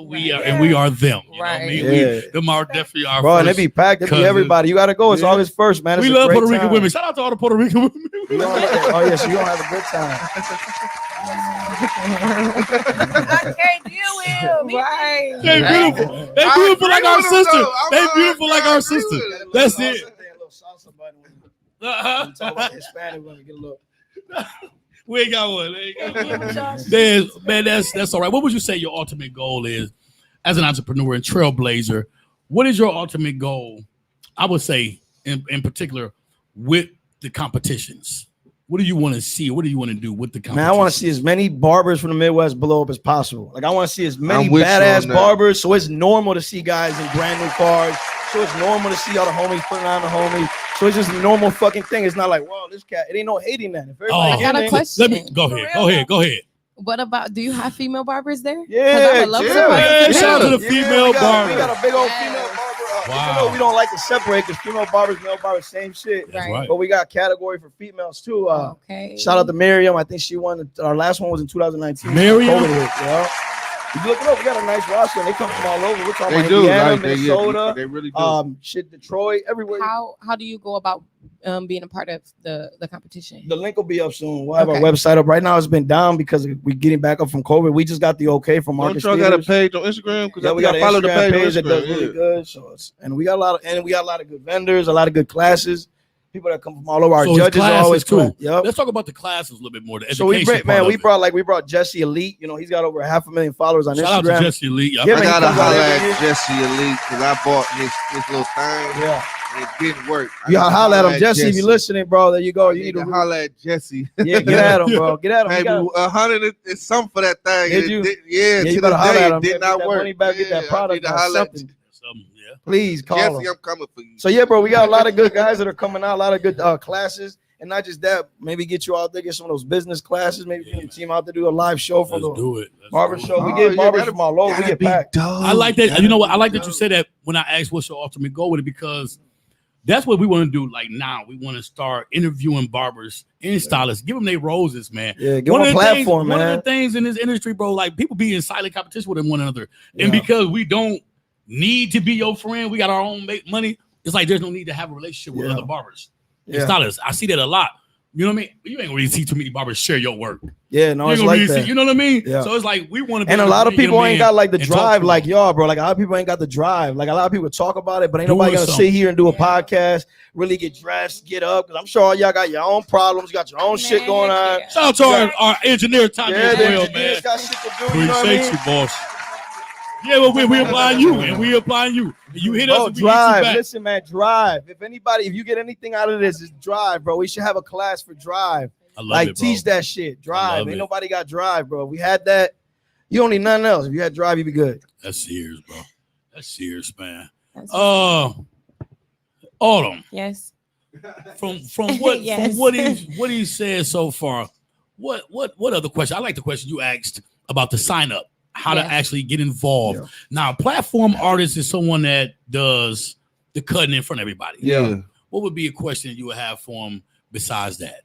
We are and we are them. You know what I Right. mean? Yeah. Them are definitely our Bro, and first they be packed. They be cousins. everybody. You gotta go. It's Yeah. August 1st, man. It's We a love great Puerto Rican time. women. Shout out to all the Puerto Rican women. You don't oh yeah, so you don't have a good time. I can't deal with him. Right. They beautiful. They beautiful like our sister. They beautiful like our sister. That's it. Uh-huh. Talk about Hispanic women, get a look. We ain't got one. We ain't got one. Man, that's all right. What would you say your ultimate goal is as an entrepreneur and trailblazer? What is your ultimate goal? I would say, in particular, with the competitions. What do you want to see? What do you want to do with the competition? Man, I want to see as many barbers from the Midwest blow up as possible. Like I want to see as many I'm with you badass on that. barbers, so it's normal to see guys in brand new cars. So it's normal to see all the homies putting on the homies. So it's just a normal fucking thing. It's not like, whoa, this cat. It ain't no hating that. If everybody I got a in it- question. Let me go ahead. What about? Do you have female barbers there? 'Cause I Yeah, would love to yeah. participate. Shout out to the Yeah, female we got barber. a big old Yes. female barber. Wow. Even though we don't like to separate because female barbers, male barbers, same shit. That's Right. right. But we got category for females too. Okay. Shout out to Miriam. I think she won. Our last one was in 2019. Miriam? COVID hit, yeah. If you look it up, we got a nice roster. And they come from all over. We're talking They about do. Indiana, Like, Minnesota, they really do. shit, Detroit, everywhere. How do you go about being a part of the competition? The link will be up soon. We'll have Okay. our website up. Right now, it's been down because we're getting back up from COVID. We just got the okay from Don't Marcus. y'all got a Theaters. page on Instagram? Because Yeah, we got to a follow the Instagram page, page that does on really Instagram. good. So we got a lot of good vendors, a lot of good classes. People that come from all over. Our So it's judges are classes always too. Yep. Let's talk about the classes a little bit more. The So we education brought, part of it. we brought Jesse Elite. You know, he's got over 500,000 followers on Shout out Instagram. to Jesse Lee. Yeah, I man, he gotta comes out holler every year. at Jesse Elite because I bought this little thing. Yeah, And it didn't work. I you gotta holler at him, Jesse. If you're listening, bro, there you go. I You need need to to holler at Jesse. yeah, get at him, bro. Get at him. He Maybe got- 100 is something for that thing. Did and you? Yeah, you to better the holler day, at him. it did Get not that work. money back, get that Yeah, I product need to or holler at something. Yeah. Please call Jesse, him. I'm coming for you. So yeah, bro, we got a lot of good guys that are coming out, a lot of good classes, and not just that. Maybe get you out there, get some of those business classes. Maybe bring the team out to do a live show for Let's the do it. Let's barber do it. show. We Oh, get yeah, barbers gotta- from all over. We Gotta get be packed. dope. I like that. Gotta You know what? be I like that you dope. said that when I asked what's your ultimate goal with it because that's what we want to do. Like now, we want to start interviewing barbers and stylists. Give them their roses, man. Yeah, give them a platform, One man. of the things in this industry, bro, like people be in silent competition with one another, and Yeah. because we don't need to be your friend, we got our own money. It's like there's no need to have a relationship with Yeah. other barbers and Yeah, stylists. I see that a lot. You know what I mean? You ain't really see too many barbers share your work. yeah, no, You it's ain't like really that. see, you know what I mean? Yeah. So it's like we want to. And a lot of people ain't got like the and talk drive to like them. y'all, bro. Like a lot of people ain't got the drive. Like a lot of people talk about it, but ain't Doing nobody gonna something. sit here and do a podcast, really get dressed, get up. Because I'm sure all y'all got your own problems, you got your own shit going on. Yeah. Shout out to our engineer, Tommy, Yeah, as the well, engineers man. got shit to do. You know what I Appreciate mean? you, boss. Yeah, well, we applying you, and we applying you. You hit us, Bro, we hit you drive. back. Listen, man, drive. If you get anything out of this, it's drive, bro. We should have a class for drive. I love Like it, bro. teach that shit. Drive. love Ain't it. nobody got drive, bro. We had that. You don't need nothing else. If you had drive, you'd be good. That's serious, bro. That's serious, man. That's- Autumn. yes. From what Yes. from what he said so far, what other question? I like the question you asked about the sign up, how to Yes. actually get involved. Yeah. Now, platform artist is someone that does the cutting in front of everybody. Yeah. What would be a question you would have for him besides that?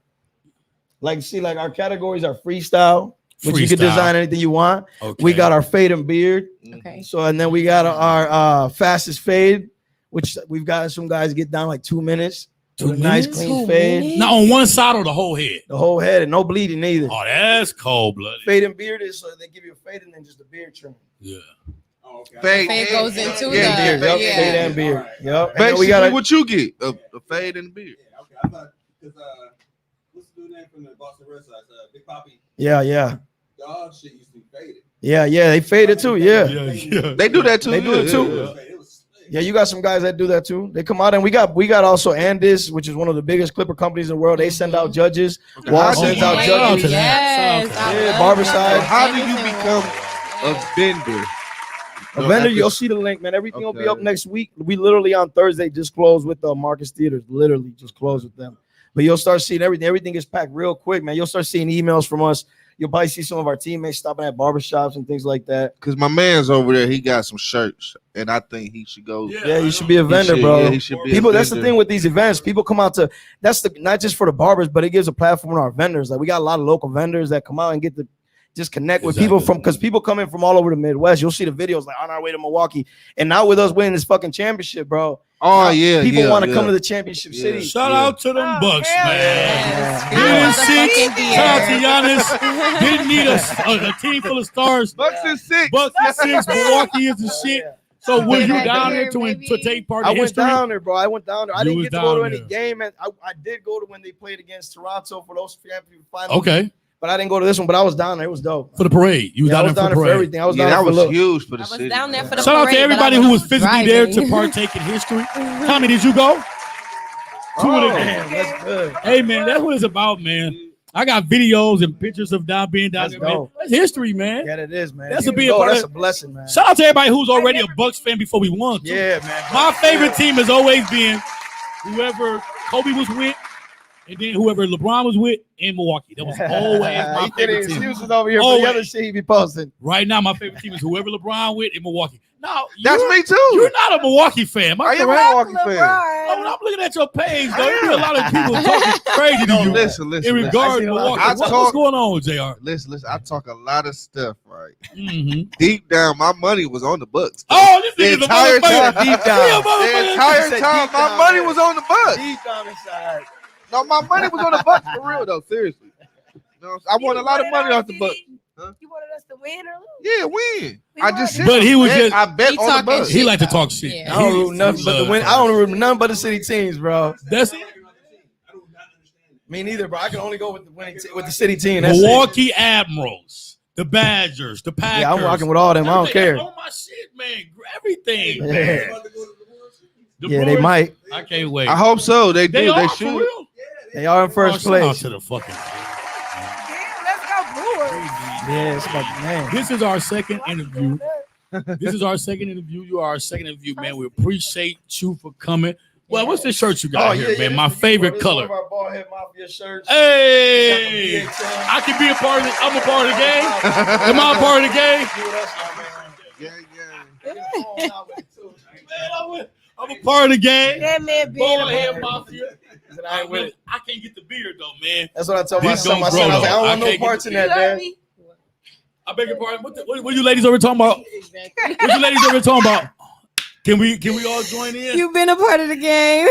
Like, see, like our categories are freestyle, which you can Freestyle. design anything you want. Okay. We got our fade and beard. Okay. So, and then we got our fastest fade, which we've got some guys get down like 2 minutes. 2 With a nice minutes? clean 2 fade. minutes? Now on one side or the whole head. The whole head and no bleeding either. Oh, that's cold blooded. Fade and beard is so they give you a fade and then just a beard trim. Yeah. Fade, Fade goes into yeah, the- beard. Yep, yeah. fade and beard. Yep. And then Basically, we got what you get? A fade and a beard. Okay, I thought because what's the dude name from the Boston Red Sox? Big Papi. yeah. Dog shit used to be faded. Yeah, they faded too. Yeah. Yeah. They do that too. They do it yeah, too. yeah. It was Yeah, you got some guys that do that too. They come out and we got also Andis, which is one of the biggest clipper companies in the world. They send out judges. Wall How sends do out you- Shout out to judges. that. Yes. Shout out to I Yeah, love barber that. side. So how do you Anything become with- a vendor? A vendor, you'll see the link, man. Everything will be Okay. up next week. We literally on Thursday just closed with the Marcus Theaters. Literally just closed with them. But you'll start seeing everything. Everything is packed real quick, man. You'll start seeing emails from us. You'll probably see some of our teammates stopping at barbershops and things like that. Because my man's over there, he got some shirts, and I think he should go. Yeah, you should be a vendor, should, bro. yeah, he should be a People, that's the vendor. thing with these events. People come out to not just for the barbers, but it gives a platform to our vendors. Like we got a lot of local vendors that come out and get to just connect with people Exactly. because people come in from all over the Midwest. You'll see the videos like on our way to Milwaukee, and now with us winning this fucking championship, bro. Oh yeah, People yeah, want to yeah. come to the championship Yeah. city. Shout Yeah. out to them Oh, Bucks, hell man. Yes. Getting six. Motherfucking Shout out to dear. Giannis. Didn't need a team full of stars. Bucks and six. Bucks and six. Milwaukee is the shit. So were you Back down here, there to baby. take part I in went history? down there, bro. I went down there. I You didn't was get to go to down any there. game, and I did go to when they played against Toronto for those championship finals. Okay, But I didn't go to this one. But I was down there. It was dope. for the parade. You was Yeah, I down was there down for there the for parade. everything. I was Yeah, down that there for was look. huge for the I was city. down there for the Shout out to parade, but everybody I who was was physically there to driving. partake in history. Tommy, did you go? 2 in a game. Damn, that's good. Hey man, that's what it's about, man. I got videos and pictures of being down That's there, man. dope. That's history, man. Yeah, it is, man. That's You a big go, part of That's it. a blessing, man. Shout out to everybody who's already a Bucks fan before we won. Too. Yeah, man. My favorite team has always been whoever Kobe was with, and then whoever LeBron was with in Milwaukee. That was always my favorite team. Excuses over here for Always. the other shit he be posting. Right now, my favorite team is whoever LeBron with in Milwaukee. Now, That's me too. You're not a Milwaukee fan. I am a Milwaukee fan. Oh, when I'm looking at your page, though, there be a lot of people talking crazy to No, you listen. in regard to I Milwaukee. talk- What's going on, JR? Listen. I talk a lot of stuff, right? Mm-hmm. Deep down, my money was on the Bucks. Oh, this The nigga's a entire motherfucker. time, Deep down. The entire said time, deep my down, money man. was on the Bucks. Deep down inside. No, my money was on the Bucks for real though. Seriously, no, I won a lot of money off the Bucks. Huh? You wanted us to win or lose? Yeah, win. We I won. just said, But he was just- I bet He on the talking Bucks. shit. He like to talk shit. Yeah. I don't root nothing but the win. I don't root nothing but the city teams, bro. That's it. Me neither, bro. I can only go with the winning with the city team. That's it. Milwaukee Admirals, the Badgers, the Packers. Yeah, I'm rocking with all them. I don't Everything. care. Oh my shit, man. Everything. Yeah. man. The Yeah, they Brewers- might. I can't wait. I hope so. They do. They They are for should. real. They are in first Shout out place. to the fucking. Yeah, let's go Brewers. Yeah, it's like, man. This is our second interview. This is our second interview. You are our second interview, man. We appreciate you for coming. Well, what's this shirt you got here, man? My favorite color. Our bald head mafia shirts. Hey, I can be a part of it. I'm a part of the game. Am I a part of the game? Man, I'm a part of the game. That man being Bald a head mafia. I ain't with it. I can't get the beard though, man. That's what I told my This son. don't My grow, son, I was like, I though. don't I want no can't parts get in that, man. I beg your pardon. What you ladies over talking about? What you ladies over talking about? Can we all join in? You've been a part of the game.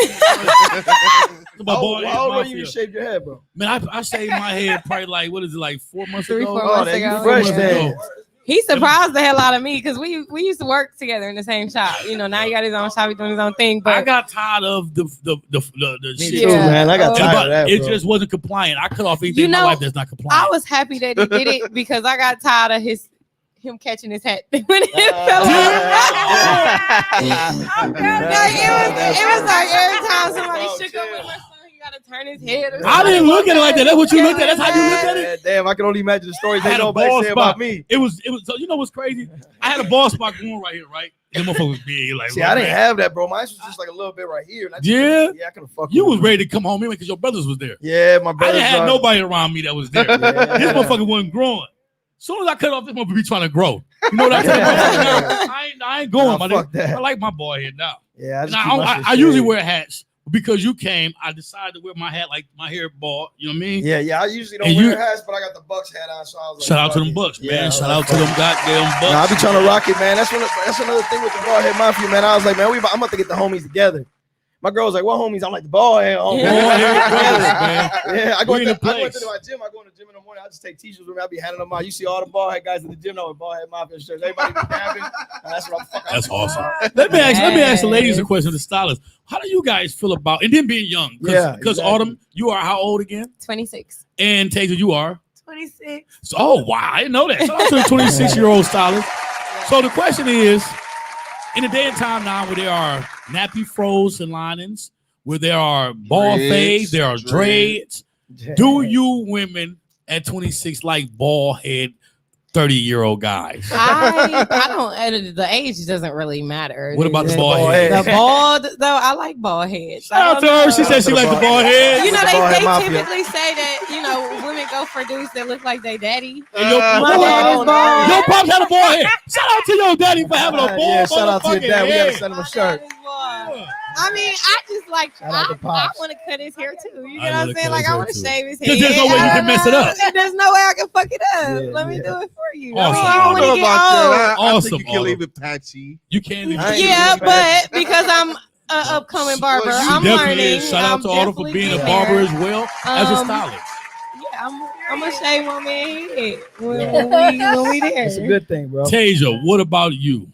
My bald head How old were mafia. you shaved your head, bro? Man, I shaved my head probably like, what is it, like 4 months 3-4 ago? months that ago. you fresh Yeah. then. He surprised the hell out of me because we used to work together in the same shop. You know, now he got his own shop, he's doing his own thing. I But got tired of the Me shit. too, Yeah. man. I got Oh. tired But of that, it bro. just wasn't compliant. I cut off anything You in my know, life that's not compliant. I was happy that he did it because I got tired of him catching his hat when it fell off. It was like every time somebody shook up with my son, he got to turn his head. Or I didn't look at it like that. That's what you looked at. That's how you looked at it. Yeah, damn, I can only imagine the stories I they had a nobody bald say spot. about me. It was so you know what's crazy? I had a bald spot going right here, right? And the motherfucker was big. Like, See, I didn't have that, bro. Mine was just like a little bit right here. And I just Yeah? yeah, I could have fucked You with was it. ready to come home anyway because your brothers was there. Yeah, my I brother. didn't have nobody around me that was there. Yeah. This motherfucker wasn't growing. As soon as I cut off, this motherfucker be trying to grow. You know what I'm saying? Yeah. I ain't going. Nah, my fuck nigga. that. I like my boy head now. Yeah, I, And just keep my shit I usually shaved. wear hats because you came. I decided to wear my hat like my hair bald. You know what I mean? Yeah, I usually don't And wear you- hats, but I got the Bucks hat on, so I was like, Shout out to fuck them it. Bucks, man. Yeah, Shout I out was to like, them goddamn Bucks. Nah, I be trying to rock it, man. That's another thing with the bald head mafia, man. I was like, man, I'm about to get the homies together. My girl was like, what homies? I'm like, the bald head homies. Bald head brothers, man. Yeah, I go We in into the my place. gym. I go in the gym in the morning. I just take t-shirts with me. I be handing them out. You see all the bald head guys in the gym now with bald head mafia shirts. Everybody be dabbing. That's what I'm fucking. That's awesome. Let me ask the ladies a question, the stylists. How do you guys feel about and then being young? Yeah, Because exactly. Autumn, you are how old again? 26. And Taser, you are? 26. So, oh wow, I didn't know that. Shout out to the 26-year-old stylist. So the question is, in the day and time now where there are nappy froze and linings, where there are ball Dreads, fades, there are dreads. Do you women at 26 like bald head 30-year-old guys? I don't. The age doesn't really matter. What about the The bald head? bald, though, I like bald heads. Shout out to her. She said she liked the bald head. You know, The bald head they mafia. typically say that, you know, women go for dudes that look like their daddy. And your, My dad is bald. your pops had a bald head. Shout out to your daddy for having a bald Yeah, shout out to your motherfucking dad. We gotta head. send him a My shirt. dad is bald. I mean, I just like, Shout out to I Pops. want to cut his hair too. You I know what wanna I'm saying? cut Like, his I hair want to too. shave his head. 'Cause there's no way you I can don't mess it know. up. There's no way I can fuck it up. Yeah, Let me yeah. do it for you. Awesome. I I don't don't want know to get about old. that. I Awesome, think you can Autumn. leave it patchy. You can't even. I ain't Yeah, even but because I'm an upcoming barber, Well, you I'm definitely learning. is. Shout out I'm to Autumn for definitely being a getting barber there. as well as a Um, stylist. Yeah, I'm gonna shave my man head when we there. It's a good thing, bro. Tasia, what about you?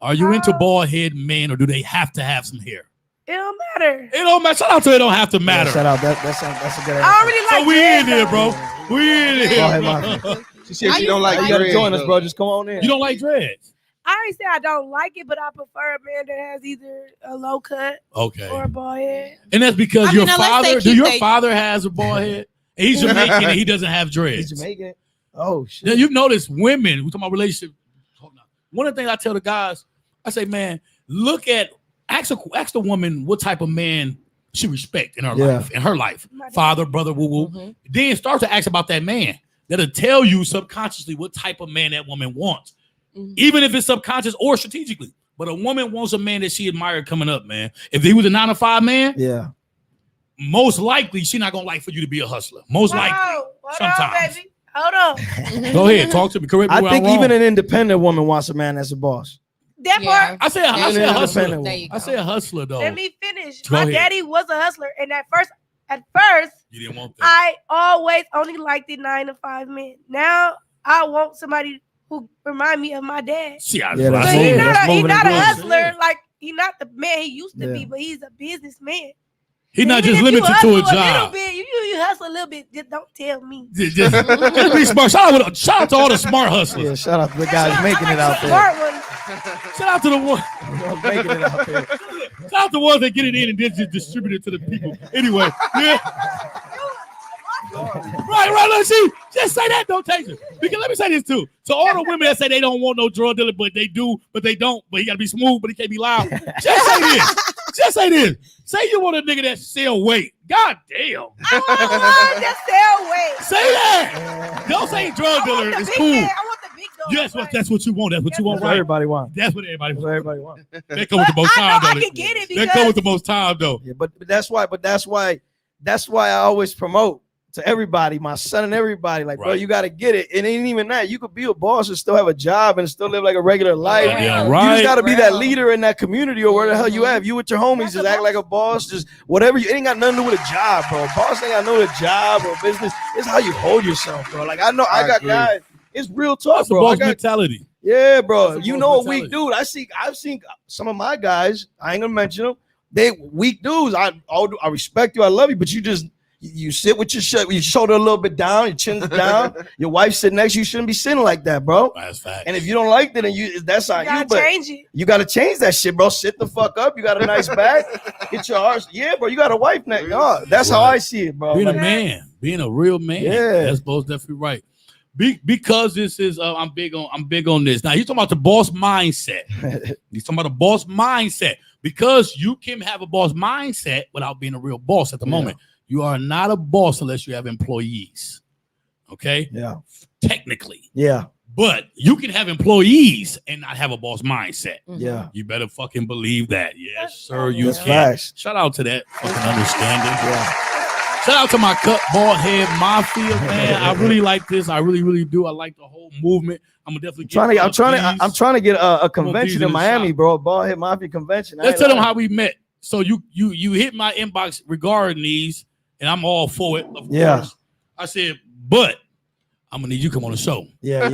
Are you into bald head men or do they have to have some hair? It don't matter. It don't matter. Shout out to it don't have to Yeah, matter. shout out. That's a good I answer. already like So we dreads, in there, though. bro. We in Bald head here. mafia. She said I she don't used like to You gotta dreads, join us, though. bro. Just come on in. You don't like dreads? I already said I don't like it, but I prefer a man that has either a low cut Okay. or a bald head. And that's because I mean, your unless they father. keep Do your they- father has a bald head? And he's Jamaican and he doesn't have dreads. He's Jamaican. Oh shit. Now you notice women. We talking about relationship. One of the things I tell the guys, I say, man, look at ask the woman what type of man she respect in her life, father, brother, woo woo. Mhm. Then start to ask about that man. That'll tell you subconsciously what type of man that woman wants, even if it's subconscious or strategically. But a woman wants a man that she admired coming up, man. If he was a 9-to-5 man, Yeah. most likely she's not gonna like for you to be a hustler. Most likely, Hold sometimes. on, baby. Hold on. Go ahead, talk to me. Correct me I where think I'm wrong. even an independent woman wants a man that's a boss. That Yeah. part. I say a Independent hustler. woman. There you go. I say a hustler though. Let me finish. Go My ahead. daddy was a hustler, and at first, You didn't want that. I always only liked the 9-to-5 men. Now I want somebody who remind me of my dad. See, I, Yeah, I that's But said. he's moving. not, That's he's moving not and a grooving. hustler. Like he's not the man he used to be, Yeah. but he's a businessman. He's not Even just if you limited to hustle a little job. bit, you hustle a little bit. Just don't tell me. Just be smart. Shout out to all the smart hustlers. Yeah, shout out to the guys making it out there. Smart ones. Shout out to the one. Making it out there. Shout out to the ones that get it in and then just distribute it to the people. Anyway, yeah. Right. Let's see. Just say that. Don't take it. Because let me say this too. So all the women that say they don't want no drug dealer, but they do, but they don't. But he got to be smooth, but he can't be loud. Just say this. Just say this. Say you want a nigga that sell weight. God damn. I want one that sell weight. Say that. Don't say drug I want dealer. the It's big cool. man. I want the big dog. Yes, right? that's what you want. That's what you want, That's what right? everybody wants. That's what everybody That's wants. what everybody wants. That come with the most time, I know I though. can get it That come with because the most time, though. Yeah, but that's why I always promote to everybody, my son and everybody, like, bro, Right. you got to get it. It ain't even that. You could be a boss and still have a job and still live like a regular life. Yeah, You right. just got to be that leader in that community or where the hell you at. If you with your homies, just act like a boss. Just whatever. It ain't got nothing to do with a job, bro. Boss ain't got no a job or business. It's how you hold yourself, bro. Like I know I got agree. guys. It's real talk, That's the bro. I boss got, mentality. yeah, bro. That's a You boss know a weak mentality. dude. I've seen some of my guys. I ain't gonna mention them. They weak dudes. I respect you. I love you, but you sit with your shoulder a little bit down, your chin's down. Your wife sitting next to you. You shouldn't be sitting like that, bro. That's fact. And if you don't like that, and that's on you you. gotta But change it. you got to change that shit, bro. Sit the fuck up. You got a nice back. Get your arse. Yeah, bro. You got a wife next. No, that's how I see it, bro. Being a Like, man, being a real man. Yeah. That's both definitely right. Because this is, I'm big on this. Now he's talking about the boss mindset. He's talking about the boss mindset. Because you can have a boss mindset without being a real boss at the moment. You are not a boss unless you have employees. Okay? Yeah. Technically. Yeah. But you can have employees and not have a boss mindset. Yeah. You better fucking believe that. Yes, sir, you That's can. facts. Shout out to that fucking understanding. Yeah. Shout out to my cut bald head mafia, man. I really like this. I really, really do. I like the whole movement. I'm gonna definitely I'm trying to get a convention in in the Miami, shop. bro. Bald head mafia convention. Let's tell them how we met. So you hit my inbox regarding these, and I'm all for it. Of Yeah. course. I said, but I'm gonna need you to come on the show. Yeah.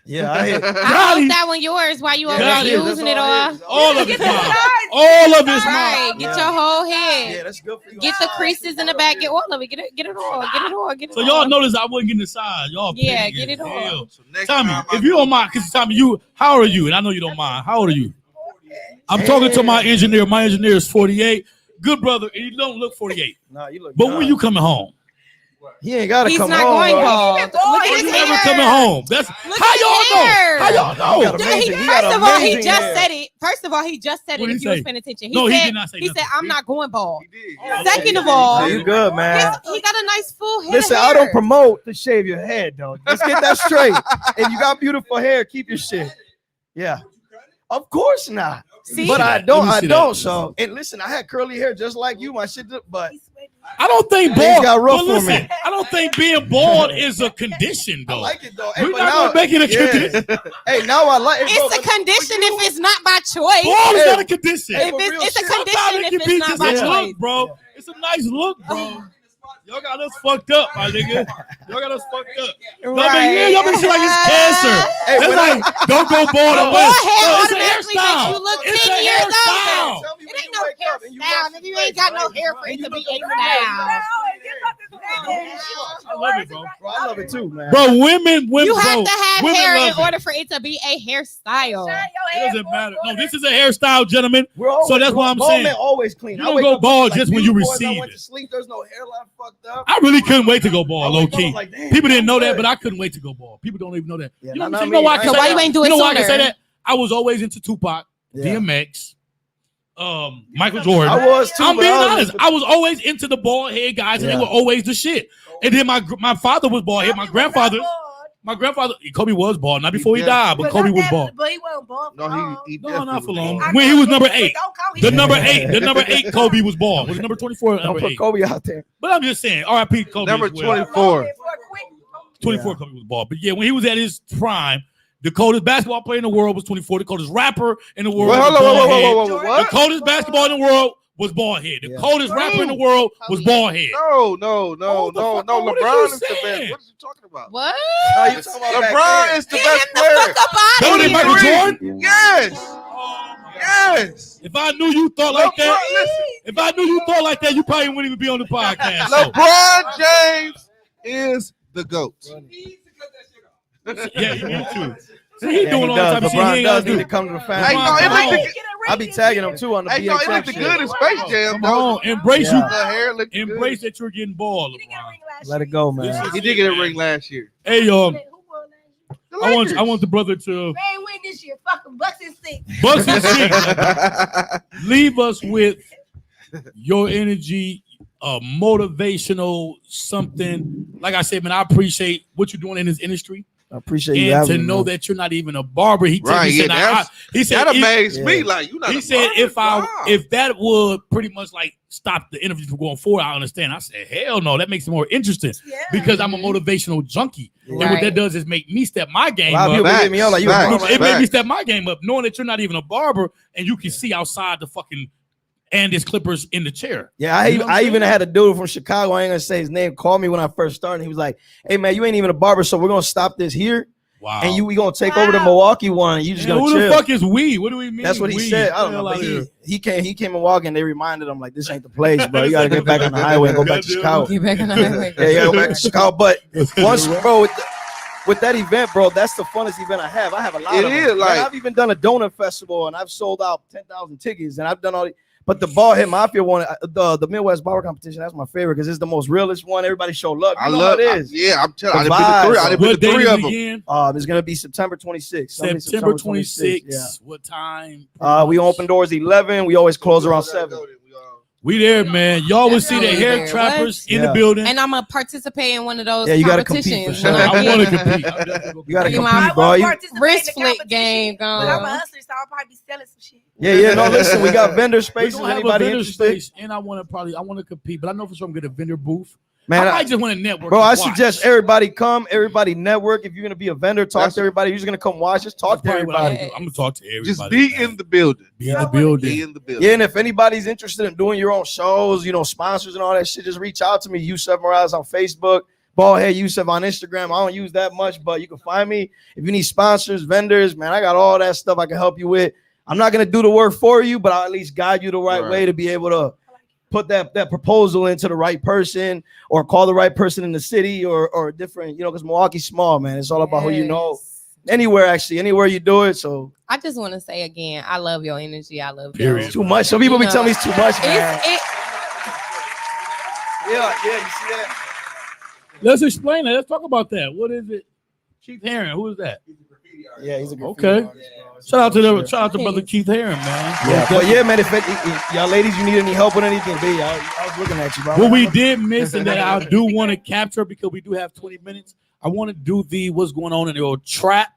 Yeah, I hit. I Gotti. hope that one yours while you over Gotti. there using it all. All of Get it's the mine. sides. All of it's Right, mine. get your whole head. Yeah, that's good for you. Get the creases in the back. Get all of it. Get it all. So y'all notice I wasn't getting the size. Y'all Yeah, petty get as it all. hell. So next Tommy, time if you don't mind, because Tommy, how old are you? And I know you don't mind. How old are you? I'm talking to my engineer. My engineer is 48. Good brother. And you don't look 48. Nah, you look. But young. when you coming home? He ain't gotta He's come not home. going bro. bald. Look at When his you ever hair. coming home? That's Look how at his y'all hair. know. How y'all He know? got amazing. He got First of all, he amazing just hair. said it. First of all, he just said What it. did If he you was say? paying attention, No, he said, did not say He said, nothing. "I'm not going bald." He did. Second of all, You good, man. he got a nice full head. Listen, of I hair. don't promote to shave your head, though. Let's get that straight. And you got beautiful hair, keep your shit. Yeah. Of course not. See? But I Let don't. me I see don't. that. So, and listen, I had curly hair just like you. My shit, but I don't think Things bald. got rough But for listen, me. I don't think being bald is a condition, I though. like it though. Hey, We're but not now, gonna make it a yeah. condition. Hey, now I like it. bro, It's a but- condition if it's not by choice. Bald is Hey, not a condition. hey, If for it's, real it's a shit. condition Sometimes if it can it's be not just by a choice. look, bro. It's a nice look, bro. Y'all got us fucked up, my nigga. Y'all got us fucked up. Y'all been shit like it's cancer. Hey, That's when like, don't go bald A and bald west. head No, it's an automatically makes hairstyle. you look It's 10 a years hairstyle. older. It ain't no hairstyle. If you ain't got no hair for it to be a style. I love it, bro. Bro, I love it too, man. Bro, women, You have bro, to have women hair in love it. order for it to be a hairstyle. It doesn't matter. No, this is a hairstyle, gentlemen. We're always, So that's what I'm bald saying. men always clean. You I don't wake go up bald like just when you beautiful as receive I went it. to sleep. There's no hairline fucked up. I really couldn't wait to go bald, I low wake up, key. I'm like, damn, People didn't know that, good. but I couldn't wait to go bald. People don't even know that. Yeah, You know, not you know why I me. can So say why that? you ain't do it You know why I can sooner? say that? I was always into Tupac, Yeah. DMX, Michael Jordan. I was too. I'm but being I was honest. I was always into the bald head guys, and they Yeah. were always the shit. And then my father was bald head. My grandfather, Kobe was bald. Not before he died, but Kobe was bald. But he wasn't bald. No, he No, not for definitely long. was. I When know, he was but number don't 8. call him The that. number eight Kobe was bald. Was it number 24 or Don't number put 8? Kobe out there. But I'm just saying, R.I.P. Kobe. Number as well. 24. 24 Kobe was bald. But yeah, when he was at his prime, the coldest basketball player in the world was 24. The coldest rapper in the world Wait, was hold on, bald head. whoa, The what? coldest basketball in the world was bald head. The Yeah. coldest rapper in the world was bald head. No. What the fuck? What LeBron are you is the best. saying? What are you talking about? What? No, you talking about back LeBron then. is the Get best him the player. fuck up out Better of than here. Michael Jordan? Yes. Yes. If I knew you thought like LeBron, that, listen. if I knew you thought like that, you probably wouldn't even be on the podcast. So, LeBron James is the GOAT. yeah, you need to. See, he Yeah, doing he all the type does. of shit he LeBron ain't does gotta need do. to come to the Hey, family. no, Come it on. looked I be tagging him too on the Hey, no, it BHF looked shit. good in Space Jam. Come though. on, embrace Yeah. The hair looked Embrace good. that you're getting bald, LeBron. Let it go, man. He did get a ring last year. Hey, The I want Lakers. the brother to They ain't win this year. Fucking Bucks and 6. bust his seat. Leave us with your energy, motivational something. Like I said, man, I appreciate what you're doing in this industry, I appreciate you and having to me, know man. that you're not even a barber. He Right, said, yeah, he said, That if- amazed me. Yeah. Like, you not he a said barber? if that would pretty much like stop the interview from going forward, I understand. I said, hell no, that makes it more interesting because I'm a motivational junkie. And what Right. that does is make me step my A game lot of up. people Facts, hit me up like you. a facts. barber. It made me Facts. step my game up, knowing that you're not even a barber and you can see outside the fucking and his clippers in the chair. Yeah, You know what I'm I even saying? had a dude from Chicago. I ain't gonna say his name. Called me when I first started. He was like, "Hey man, you ain't even a barber, so we're gonna stop this here, Wow. and we gonna take over the Milwaukee one. And you just Man, gonna who chill." the fuck is we? What do we mean? That's what he we? said. I don't Get know, the hell but out of here. he came and walking. They reminded him like, "This ain't the place, bro. You gotta get back on the highway and go back to Chicago." Get back on the highway. Yeah, go back to Chicago. But once, bro, with that event, bro, that's the funnest event I have. I have a lot It of them. is, Man, like- I've even done a donut festival and I've sold out 10,000 tickets and I've done all the, but the Bald Head Mafia one, the Midwest Barber Competition, that's my favorite because it's the most realest one. Everybody show love. You I know love how it is. Yeah, I'm telling you. The I done been to 3. I vibes. done been What to date 3 is of it them. again? It's gonna be September 26th. Sunday, September 26th. 26th. What time? We open doors 11. We always close around 7. We there, man. Y'all will see the Definitely hair there. trappers in the Yeah. building. And I'm gonna participate in one of those Yeah, you gotta compete for competitions. sure. I want to compete. I'm definitely gonna You gotta Look at compete, my bro. wrist flick game But I'm a going. hustler, so I'll probably be selling some shit. Yeah. No, listen, we got vendor We spaces. don't have a Anybody vendor interested? space, and I want to compete, but I know for sure I'm gonna get a vendor booth. Man, I might just want to network. bro, and I watch. suggest everybody come, everybody network. If you're gonna be a vendor, talk to everybody. You're just gonna come watch, just talk to That's probably what I'm everybody. gonna do. I'm gonna talk to everybody. Just be man. in the building. Be in the Be building. in the building. Yeah, and if anybody's interested in doing your own shows, sponsors and all that shit, just reach out to me. Yusef Morales on Facebook, Baldhead Yusef on Instagram. I don't use that much, but you can find me. If you need sponsors, vendors, man, I got all that stuff I can help you with. I'm not gonna do the work for you, but I'll at least guide you the right way to be able to put that proposal into the right person or call the right person in the city or different, because Milwaukee's small, man. It's all about who you know. Anywhere you do it. So I just want to say again, I love your energy. I love Period. you. too much. Some people be telling me it's too much, man. It's, Yeah, you see that? Let's explain that. Let's talk about that. What is it? Keith Heron. Who is that? Yeah, he's a graffiti Okay. artist, bro. Shout out to brother Keith Heron, man. Yeah, but yeah, man, if y'all ladies, you need any help with anything, B, I was looking at you, bro. What we did miss, and that I do want to capture because we do have 20 minutes. I want to do the what's going on in the old trap.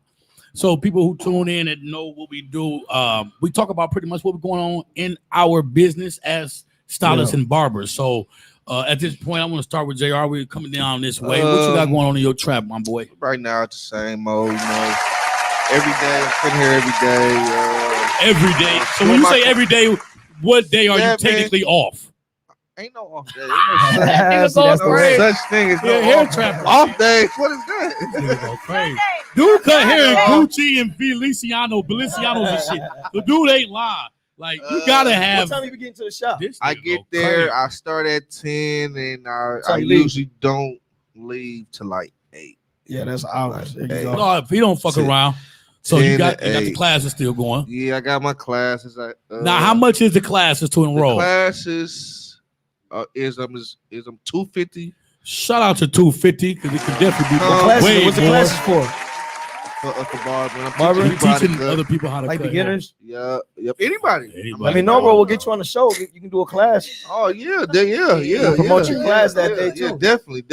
So people who tune in and know what we do, we talk about pretty much what's going on in our business as stylists and barbers. So at this point, I want to start with JR. We're coming down this way. What you got going on in your trap, my boy? Right now, it's the same mode, Every day, I'm sitting here every day. Every day. So when you say every day, what day are you technically off? Ain't no off day. That's the No way. such thing as no hair off, trapper. off days. What is that? Crazy. Dude cut hair in Gucci and Balencianos and shit. The dude ain't lying. Like you gotta What have. time you be getting to the shop? This I nigga get go there. crazy. I start at 10, and I time you leave? usually don't leave till like 8. Yeah, that's hours. There you Hey. go. No, if he don't fuck Shit. around. So you 10 got to the 8. classes still going. Yeah, I got my classes. Now, how much is the classes to The enroll? classes is $250 Shout out to 250 because it could definitely be Classes, way What's the more. classes for? for barbering. I'm Barbering? You teaching people how to teaching cut. other people how to Like cut hair. beginners? Yep. Anybody. Anybody. Let me know, bro. We'll get you on the show. You can do a class. Oh yeah, yeah. Promote your class that day, Yeah, too. definitely.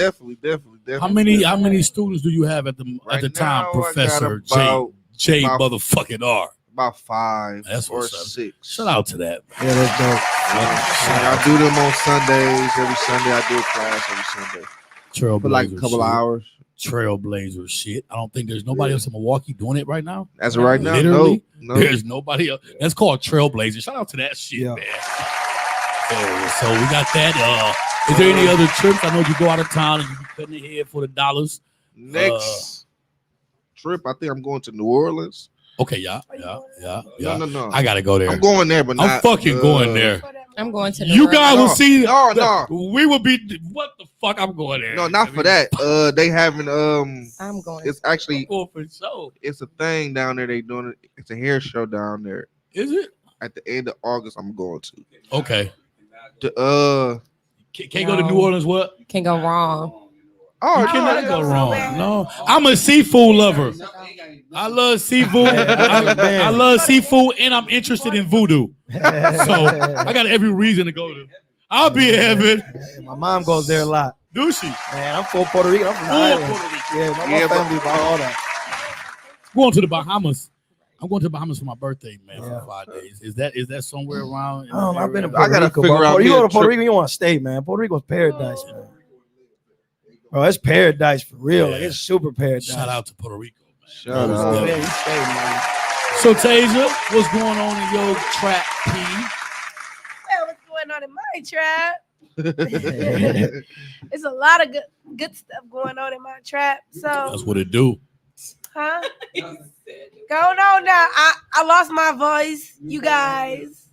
How many students do you have at the Right time, now, Professor I got J about- motherfucking R? about 5 That's or what's up. 6. Shout out to that. Yeah, that's dope. I do them on Sundays. Every Sunday I do a class every Sunday for like a Trailblazer couple shit. hours. Trailblazer shit. I don't think there's nobody else in Milwaukee doing it right now. As of right now, Literally, no. there's nobody else. That's called Trailblazer. Shout out to that shit, Yeah. man. So we got that. Is there any other trips? I know you go out of town and you be cutting the hair for the dollars. Next trip, I think I'm going to New Orleans. Okay, yeah. No. I gotta go there. I'm going there, but I'm not fucking going there. I'm going to. You guys will see. No. We will be. What the fuck? I'm going there. No, not for that. They having I'm going. It's actually I'm going for show. it's a thing down there. They doing it. It's a hair show down there. Is it? At the end of August, I'm going to. Okay. Can't go to New Orleans. What? Can't go wrong. Oh, You cannot go wrong. No, I'm a seafood lover. I love seafood. I love seafood, and I'm interested in voodoo. So I got every reason to go to. I'll be in heaven. My mom goes there a lot. Do she? Man, I'm full Puerto Rican. I'm from the island. Puerto Rico. Yeah, my family about all that. Going to the Bahamas. I'm going to the Bahamas for my birthday, man, Yeah. for 5 days. Is that somewhere around? I've been to I Puerto gotta Rico. figure Bro. out You me go a to Puerto trip. Rico, you want to stay, man. Puerto Rico's paradise, man. Bro, it's paradise for real. Like, Yeah. it's super paradise. Shout out to Puerto Rico, man. Shout Most out. definitely. Yeah, you stay, man. So Tasia, what's going on in your trap, P? Well, what's going on in my trap? It's a lot of good stuff going on in my trap. So, That's what it do. huh? Going on now. I lost my voice, you guys.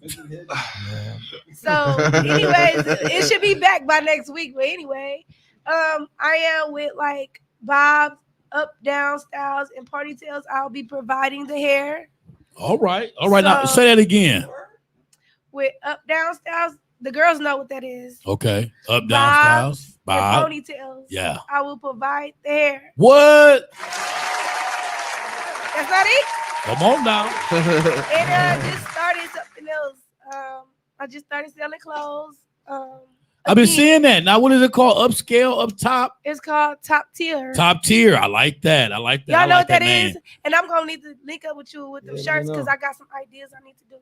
So, anyways, it should be back by next week. But anyway, I am with like Bob's Up Down Styles and Party Tails. I'll be providing the hair All right. Now So- say that again. with Up Down Styles. The girls know what that is. Okay. Up, down, Bob's styles. and Bob. ponytails. Yeah. I will provide the hair. What? That's not it. Come on now. And I just started something else. I just started selling clothes. I've been again, seeing that. Now, what is it called? Upscale, up top, It's called Top Tier. top tier. I like that. I like that. Y'all I know like what that name. is? And I'm gonna need to link up with you with them Yeah, let shirts me because know. I got some ideas I need to do.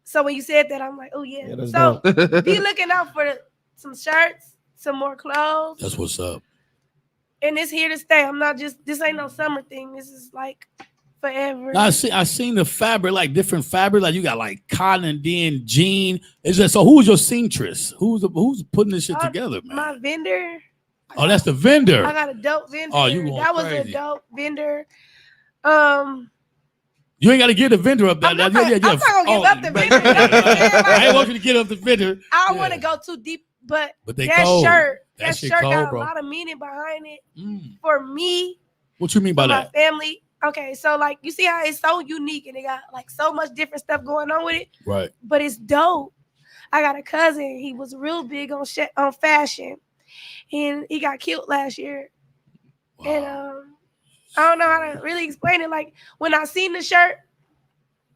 So when you said that, I'm like, oh yeah. Yeah, that's So dope. be looking out for some shirts, some more clothes, That's what's up. and it's here to stay. I'm not just this ain't no summer thing. This is like forever. Now, I seen the fabric, like different fabric. Like you got like cotton and then jean. Is that so? Who's your seamstress? Who's putting this shit Oh, together, man? My vendor. Oh, that's the vendor. I got a dope vendor. Oh, you going that was crazy. a dope vendor. You ain't got to get the vendor up there. I'm not gonna give up the vendor. You know what I'm saying? Like, I ain't want you to get up the vendor. I don't Yeah. want to go too deep, but But they that cold. shirt, That that shit shirt cold, got bro. a lot of meaning behind it Mm. for me, What you mean by for my that? family. Okay, so like you see how it's so unique and it got like so much different stuff going on with it, Right. but it's dope. I got a cousin. He was real big on fashion, and he got killed last year. And I don't know how to really explain it. Like when I seen the shirt,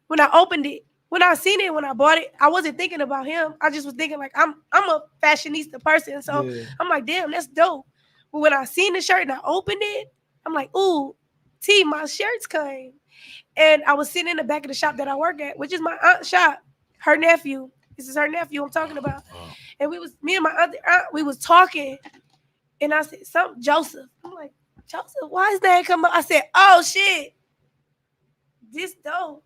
when I opened it, when I seen it, when I bought it, I wasn't thinking about him. I just was thinking like I'm a fashionista person, so Yeah. I'm like, damn, that's dope. But when I seen the shirt and I opened it, I'm like, ooh, T, my shirts came. And I was sitting in the back of the shop that I work at, which is my aunt's shop. Her nephew. This is her nephew I'm talking about. And me and my other aunt, we was talking, and I said, something Joseph. I'm like, Joseph, why is that come up? I said, oh shit, this dope.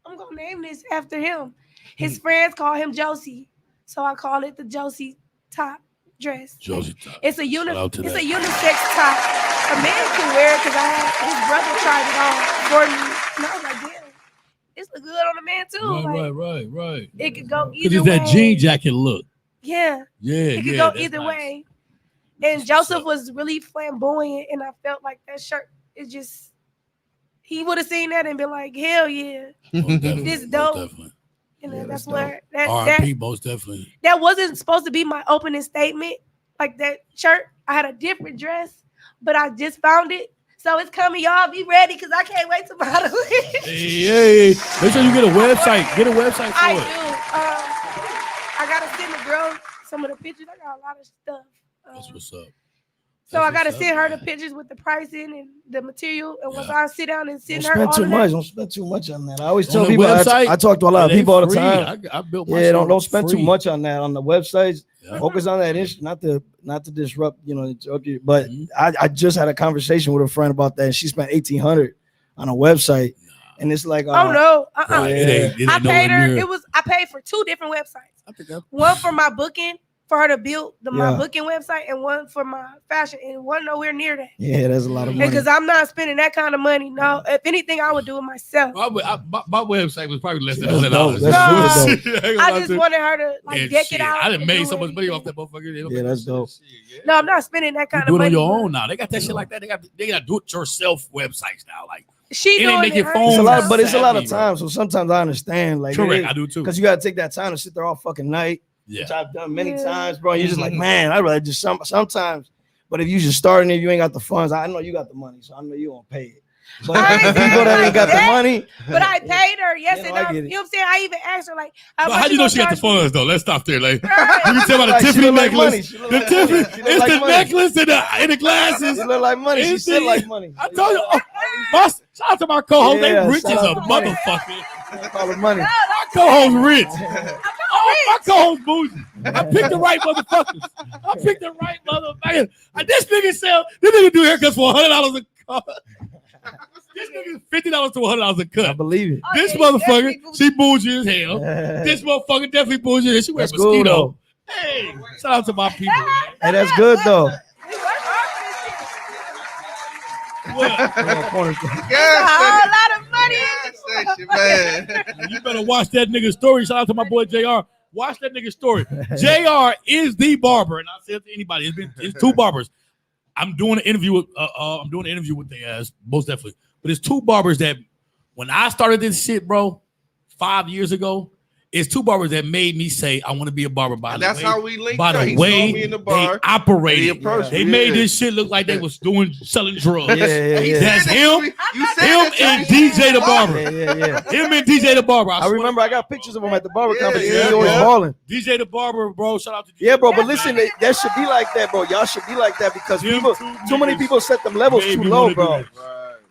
I'm gonna name this after him. His friends call him Josie, so I call it the Josie top dress. Josie top. It's a Shout out to that. unisex top. A man can wear it because I had his brother tried it on for me, and I was like, damn, This look good on the man too. Right. It could go either Because way. it's that jean jacket look. Yeah. Yeah, It could yeah. go that's either nice. way. And Joseph was really flamboyant, and I felt like that shirt is just. He would have seen that and been like, "Hell yeah, Most definitely, this most dope." definitely. And Yeah, that's that's where that R.I.P. most definitely. that wasn't supposed to be my opening statement. Like that shirt, I had a different dress, but I just found it. So it's coming, y'all. Be ready, because I can't wait to model it. Hey, make sure you get a website. Get a website for I it. do. I gotta send the girl some of the pictures. I got a lot of stuff. That's what's up. So I gotta what's up, send her the man. pictures with the pricing and the material. And once Yeah. I sit down and Don't send her spend all too of much. that, Don't spend too much on that. I always On tell the people. website, I talk to a lot of it ain't people all the free. time. I built my Yeah, shit don't spend too free. much on that on the websites. Yeah. Focus on that issue, not to disrupt, interrupt you. But Mhm. I just had a conversation with a friend about that, and she spent $1,800 on a website, and it's like, oh no, Right, Yeah. it ain't I nowhere paid her. near. I paid for 2 different websites. I think that- One for my booking, for her to build my Yeah. booking website, and one for my fashion, and one nowhere near that. yeah, that's a lot of money. Because I'm not spending that kind of money. No, if anything, I would do it myself. My website was probably less than That's $100. dope. That's super I just wanted her to like And deck shit, it out. I done and made do so much money everything. off that motherfucker. Yeah, that's dope. No, I'm not spending that kind You of do it on money. your but own now. They got that shit like that. They got do it yourself websites now. Like She It ain't doing making it phones It's a Oh, lot, but it's a lot of savvy, time. So sometimes I understand, like, correct, I do too. because you got to take that time to sit there all fucking night, Yeah, which I've done many Yeah. times, bro. You're just like, man, I'd rather just sometimes. But if you just starting it, you ain't got the funds. I know you got the money, so I know you won't pay it. But I ain't people that like ain't got the that. money, But I paid her, yes, Yeah, and no, I I, get you it. know what I'm saying? I even asked her, like, but much how you know gonna she got the charge me? funds though? Let's stop there. Like Right. you can tell by the Like, she Tiffany look like money. necklace. She look The like Tiffany, money. She look it's like the money. necklace and the glasses. she look like money. She It's sit the- like money. I told you, shout out to my co-host. Yeah, they rich as shout a out to money. motherfucker. Call it money. My co-host rich. Oh, my co-host bougie. I picked the right motherfuckers. I picked the right motherfuckers. This nigga do haircuts for $100 a cut. This nigga $50 to $100 a I cut. believe it. This yeah, motherfucker, definitely she bougie as hell. This motherfucker definitely bougie. And she wears That's cool mosquito. though. Hey, shout out to my people. Man. Hey, that's good though. We work hard for this shit. What? Yeah, cornerstone. It's a whole lot of money. Gas station, man. You better watch that nigga's story. Shout out to my boy JR. Watch that nigga's story. JR is the barber, and I said to anybody, it's 2 barbers. I'm doing an interview with their ass, most definitely. But it's 2 barbers that when I started this shit, bro, 5 years ago, it's 2 barbers that made me say I want to be a barber. By And the that's way, how we linked by up. the He saw way me in the they bar. He operated. approached They me, made yeah. this shit look like they was selling drugs. Yeah. That's him. You said Him that and to me. DJ the barber. Yeah. Him and DJ the barber. I swear remember to I got pictures of him at the barber Yeah, competition. yeah, He always yeah. balling. DJ the barber, bro. Shout out to DJ. Yeah, bro. But listen, that should be like that, bro. Y'all should be like that because Them people, two too many niggas people set them levels made too me low, wanna do bro. this.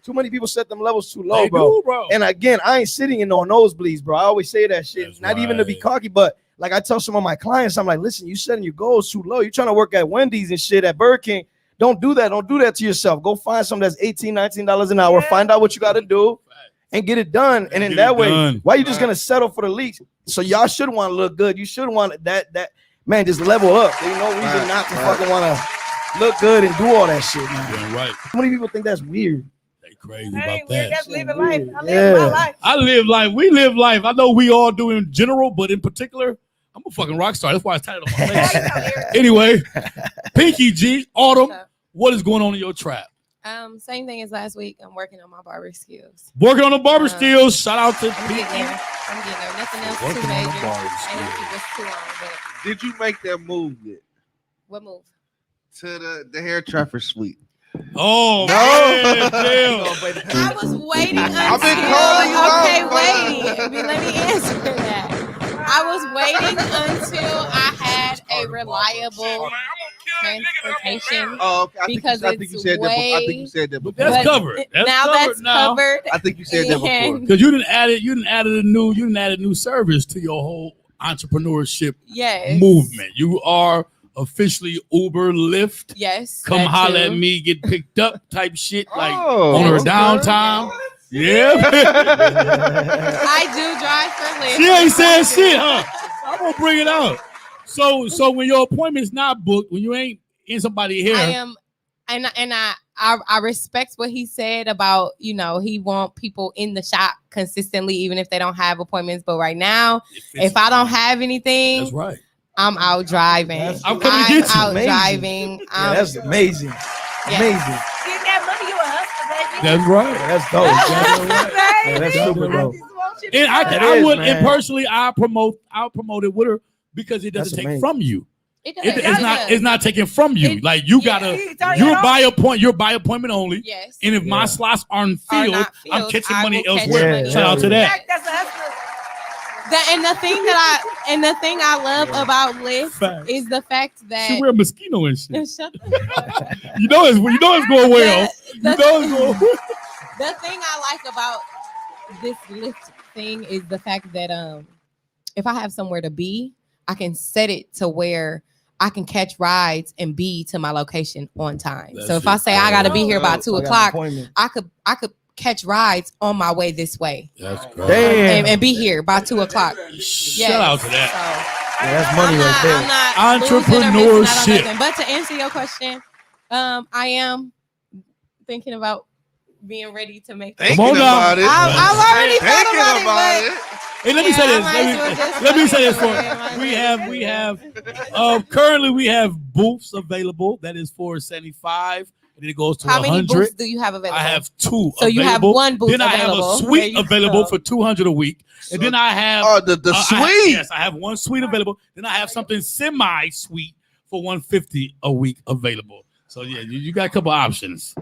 Too many people set them levels too low, They bro. do, bro. And again, I ain't sitting in no nosebleeds, bro. I always say that shit. That's Not even to be right. cocky, but like I tell some of my clients, I'm like, listen, you setting your goals too low. You're trying to work at Wendy's and shit at Burger King. Don't do that. Don't do that to yourself. Go find something that's $18, $19 an hour. Yeah. Find out what you got to do and get it done. And in Get that it way, done. why you just gonna settle for the least? So y'all should want to look good. You should want that man. Just level up. There's no reason Right, not to right. fucking want to look good and do all that shit, man. Yeah, right. How many people think that's weird? They crazy I about ain't weird. that. That's living Weird. life. I live my Yeah. life. I live life. We live life. I know we all do in general, but in particular, I'm a fucking rock star. That's why it's titled on my face. Anyway, Pinky G, Autumn, what is going on in your trap? Same thing as last week. I'm working on my barber skills. Working on the barber skills. Shout out to I'm Pinky. getting there. I'm getting there. Nothing else Working too on the major. barber Ain't skills. gonna keep us too long. But Did you make that move yet what move? to the hair trapper suite? Oh, No. man, damn. I was waiting until. I've been calling you okay, out, wait. Let me answer that. I was waiting until I had a reliable transportation. Oh, okay. I Because think it's you said that. I think you way- said that But before. that's But covered. That's now covered that's now. covered. I think you said that before. And- Because you didn't added a new service to your whole entrepreneurship Yes. movement. You are officially Uber, Lyft. Yes. Come that holler too. at me, get picked up type shit, like Oh, on her okay. downtime. Yeah. I do drive for Lyft. She ain't saying shit, huh? I'm gonna bring it out. So when your appointment's not booked, when you ain't in somebody's hair, I am, and I I respect what he said about, he want people in the shop consistently, even if they don't have appointments. But right now, if I don't have anything, that's right. I'm out driving. I'm coming to get you. out Amazing. driving. Yeah, that's amazing. Yes. Amazing. Get that money, you a hustler, baby. That's right. Yeah, that's dope. Yeah, that's super dope. And I is, would, man. and personally, I'll promote it with her because it doesn't That's take amazing. from you. It It's not taken from you. Like you gotta, you're by appointment only. Yes. And if my slots aren't filled, not I'm filled, catching I money will catch elsewhere. money. Shout out to that. That's a hustler. And the thing I love about Lyft Facts. is the fact that She wear mosquito and shit. Shut You know it's going well. The- You know it's going well. The thing I like about this Lyft thing is the fact that if I have somewhere to be, I can set it to where I can catch rides and be to my location on time. That's so if I say I got to be here by 2 o'clock, I could catch rides on my way this way. That's great. Damn. And be here by 2 o'clock. Shout out to that. So, Yeah, that's money right there. I'm not losing or missing Entrepreneurship. out on nothing. But to answer your question, I am thinking about being ready to make. Thinking Come on now. about it. I've already thought Thinking about about it, it. Hey, let me Yeah, say I this. might as well just Let me say this fucking for say it. we have currently we have booths available. That is $475, and then it goes to How many 100. booths do you have available? I have 2. So you have available. one booth Then I have a available. suite There you available go. for $200 a week, and then I have The I suite. yes, I have one suite available. Then I have something semi-suite for $150 a week available. So yeah, you got a couple options.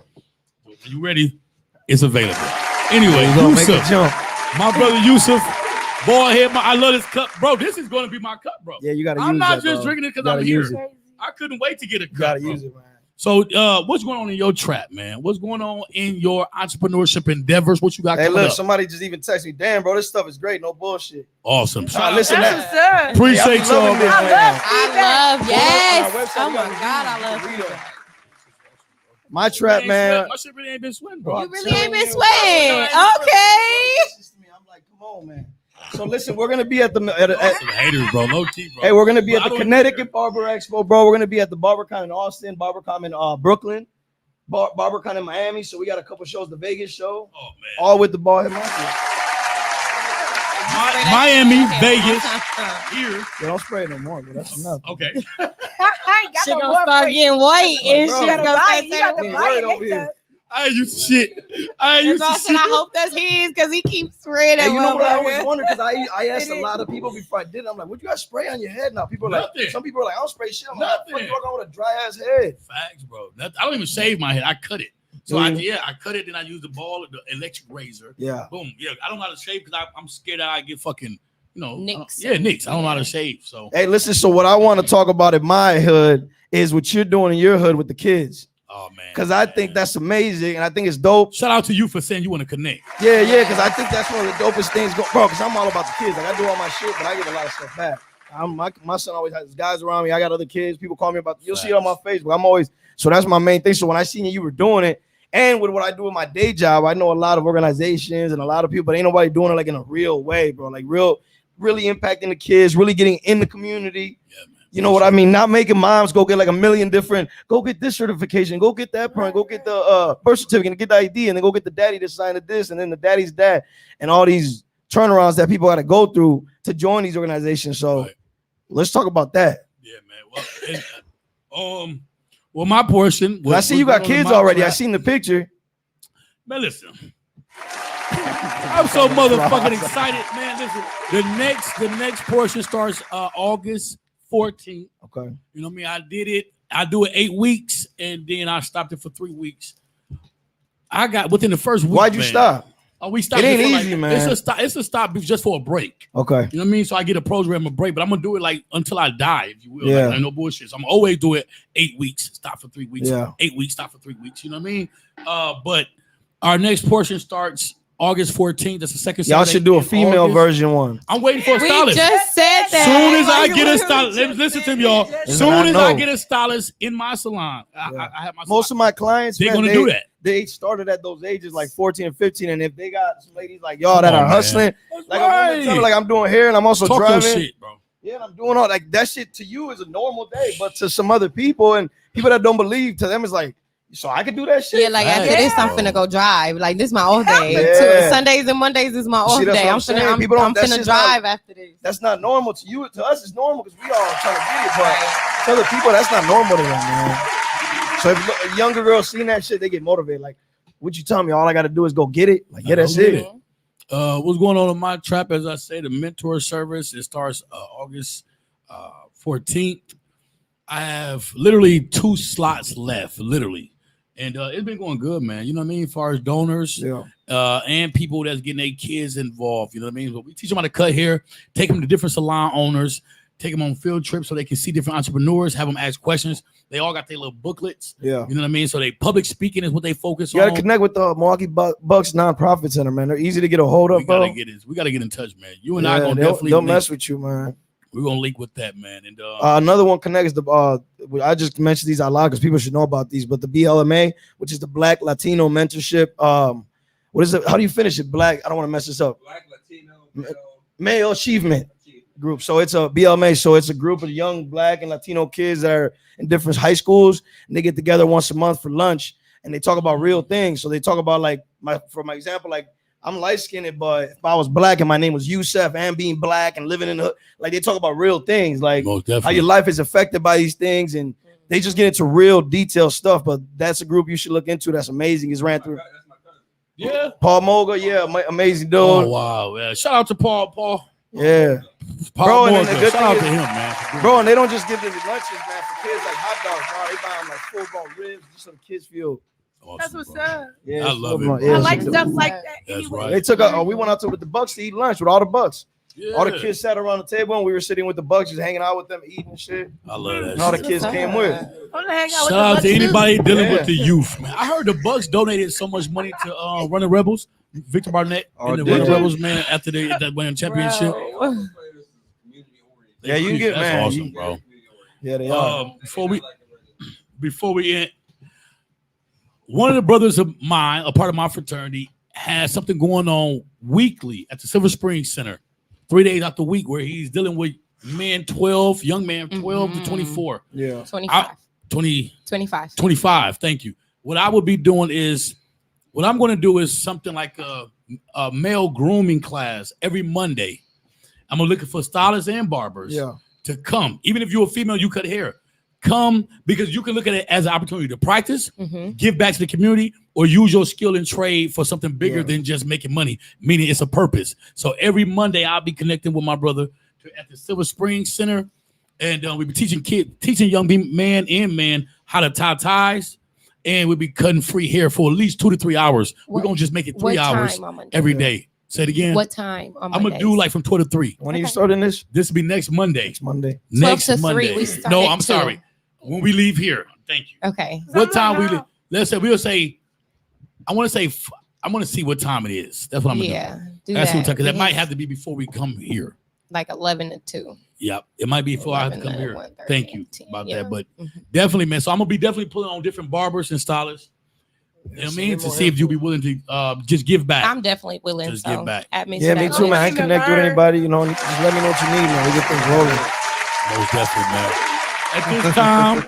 Are you ready? It's available. Anyway, We're gonna make a Yusuf, jump. my brother Yusuf, boy, I love this cup, bro. This is going to be my cup, bro. Yeah, you gotta use I'm not that, just bro. drinking it You because I'm gotta here. use it. I couldn't wait to get a You gotta cup. bro. use it, man. So, what's going on in your trap, man? What's going on in your entrepreneurship endeavors? What you got Hey, coming look, up? somebody just even texted me. Damn, bro, this stuff is great. No bullshit. Awesome. Nah, listen, That's that. what's up. Appreciate Hey, I be y'all, loving this, man. man. I love, yes. On our website, Oh you my gotta God, I read love it. feedback. My trap, man. My shit really ain't been sweating, Bro, bro. You really ain't been sweating. Okay. I'm like, come on, man. So listen, we're gonna be at the Some haters, bro. Low key, bro. hey, we're gonna be Bro, at I the don't Connecticut Barber Expo, bro. We're gonna be at the BarberCon in Austin, BarberCon in Brooklyn, BarberCon in Miami. So we got a couple shows, the Vegas show, Oh man. all with the Bald Head Mafia. Miami, Okay, Vegas, one time. here. Yeah, don't spray it no more, but that's enough. Okay. I ain't got She no gonna more start for you. getting white and Bro, she you gonna gotta buy start it. You got to saying, buy Right it over next here. time. I ain't used to shit. I ain't That's used why I to said I shit. hope that's his because he keeps spraying Hey, that you know what I always motherfucker. wonder because I asked a lot of people before I did it. I'm like, what you got spray on your head now? People are like, Nothing. some people are like, I don't spray shit. I'm like, what the fuck Nothing. you walking around with a dry ass head? Facts, bro. I don't even shave my head. I cut it. So Mhm. I cut it. Then I use the electric razor. Yeah. Boom. Yeah. I don't know how to shave because I'm scared that I get fucking, Nicks. nicks. I don't know how to shave. So, Hey, listen. So what I want to talk about in my hood is what you're doing in your hood with the kids, oh man. because I think that's amazing and I think it's dope. Shout out to you for saying you want to connect. Yeah, because I think that's one of the dopest things, bro. Because I'm all about the kids. Like I do all my shit, but I get a lot of stuff back. My son always has guys around me. I got other kids. People call me about. You'll see it on my Facebook. I'm always so that's my main thing. So when I seen you were doing it, and with what I do in my day job, I know a lot of organizations and a lot of people, but ain't nobody doing it like in a real way, bro. Like really impacting the kids, really getting in the community. Yeah, man. You know what I mean? Not making moms go get like a million different, go get this certification, go get that permit, go get the birth certificate, and get the ID, and then go get the daddy to sign this, and then the daddy's dad, and all these turnarounds that people got to go through to join these organizations. So Right. let's talk about that. Yeah, man. Well, my portion. I see you got kids already. I seen the picture. Man, listen. I'm so motherfucking excited, man. Listen, the next portion starts August 14th. Okay. You know what I mean? I did it. I do it 8 weeks, and then I stopped it for 3 weeks. I got within the first week. Why'd you man, stop? Oh, we stopped. It ain't for easy, man. It's a stop just for a break. Okay. You know what I mean? So I get a program a break, but I'm gonna do it like until I die, if you will. Yeah. Like no bullshit. So I'm always do it 8 weeks, stop for 3 weeks. Yeah. 8 weeks, stop for 3 weeks. You know what I mean? But our next portion starts August 14th. That's the second Y'all Saturday should do a in female August. version one. I'm waiting for a We stylist. just said that. Soon as I Like, get a we stylist, just listen to said me, y'all. that. Soon I as I know. get a stylist in my salon, I have my Most of salon. my clients, They're man, gonna do that. They started at those ages, like 14 and 15. And if they got some ladies like y'all that Come are on, hustling, That's like right. like I'm doing hair and I'm also Talk your driving. shit, bro. Yeah, and I'm doing all like that shit to you is a normal day, but to some other people and people that don't believe, to them it's like, So I could do that shit. Yeah, like after Hey, this, I'm bro. finna go drive. Like this my off day. Yeah. Sundays and Mondays is my off See, that's day. what I'm I'm saying. finna, People don't- I'm that finna shit's drive not- after this. That's not normal to you. To us, it's normal because we all trying to get it. But to other people, that's not normal to them, man. So if a younger girls seeing that shit, they get motivated. Like, what you tell me? All I got to do is go get it. Like, yeah, that's Go get it. What's going on in my trap? As I say, the mentor service, it starts August 14th. I have literally 2 slots left, literally. And it's been going good, man. You know what I mean? As far as donors and people that's getting their kids involved. You know what I mean? But we teach them how to cut hair, take them to different salon owners, take them on field trips so they can see different entrepreneurs, have them ask questions. They all got their little booklets. Yeah. You know what I mean? So they public speaking is what they focus You on. got to connect with the Milwaukee Bucks nonprofit center, man. They're easy to get a hold of, we gotta bro. we gotta get in touch, man. You and I gonna they'll definitely mess with you, man. We're gonna link with that, man. And another one connects the I just mentioned these out loud because people should know about these, but the BLMA, which is the Black Latino Mentorship. What is it? How do you finish it? Black, I don't want to mess this up. Black Latino Male Achievement Group. So it's a BLMA. So it's a group of young Black and Latino kids that are in different high schools, and they get together once a month for lunch, and they talk about real things. So they talk about, like, for my example, like, I'm light skinned, but if I was Black and my name was Yusef and being Black and living in the hood, like, they talk about real things, like how your life is affected by these things, and they just get into real detailed stuff. But that's a group you should look into. That's amazing. It's ran through. Yeah, Paul Moga, amazing dude. Oh wow, yeah. Shout out to Paul. Yeah, Paul bro, and Morgan. then the good Shout out thing to is- him, man. Bro, and they don't just give them the lunches, man, for kids like hot dogs. Bro, they buy them like full-ball ribs just so the kids feel. That's what's up. Yeah, I love it, bro. bro. I like stuff like that. That's Anyway. right. They took we went out with the Bucks to eat lunch with all the Bucks. All the kids sat around the table and we were sitting with the Bucks, just hanging out with them, eating and shit. I love that. And all the shit. kids came with. Shout out to anybody dealing with the Yeah. youth, man. I heard the Bucks donated so much money to Running Rebels, Victor Barnett, Oh, and the did Running they? Rebels, man. After that winning championship. Yeah, you can get, That's man. awesome, bro. Yeah, they are. Before we end, one of the brothers of mine, a part of my fraternity, has something going on weekly at the Silver Springs Center, 3 days out the week, where he's dealing with young man 12 to 24. Yeah. 25. 25. 25. Thank you. What I would be doing is, what I'm going to do is something like a male grooming class every Monday. I'm looking for stylists and barbers to come. Even if you're a female, you cut hair. Come, because you can look at it as an opportunity to practice, give back to the community, or use your skill and trade for something bigger than just making money, meaning it's a purpose. So every Monday, I'll be connecting with my brother at the Silver Springs Center, and we'll be teaching young men how to tie ties, and we'll be cutting free hair for at least 2 to 3 hours. We're going to just make it 3 hours every day. Say it again. What time? I'm going to do like from 12 to 3. When are you starting this? This will be next Monday. Next Monday. 12 to 3, Monday. we start No, at I'm 2. sorry. When we leave here. Thank you. Okay. What time we leave? Let's say we'll say. I want to see what time it is. That's what I'm gonna do. That's that. what because that might have to be before we come here. Like 11 to 2. Yep, it might be before I have to come 11 here. to 1:30, Thank you 10, about yeah. that, but definitely, man. So I'm gonna be definitely pulling on different barbers and stylists. You know what I mean? To see if you'll be willing to just give back. I'm definitely willing Just to give back. add me Yeah, to me that too, man. I list. ain't connect with anybody. You know, just let me know what you need, man. We get things rolling. Most definitely, man. At this time,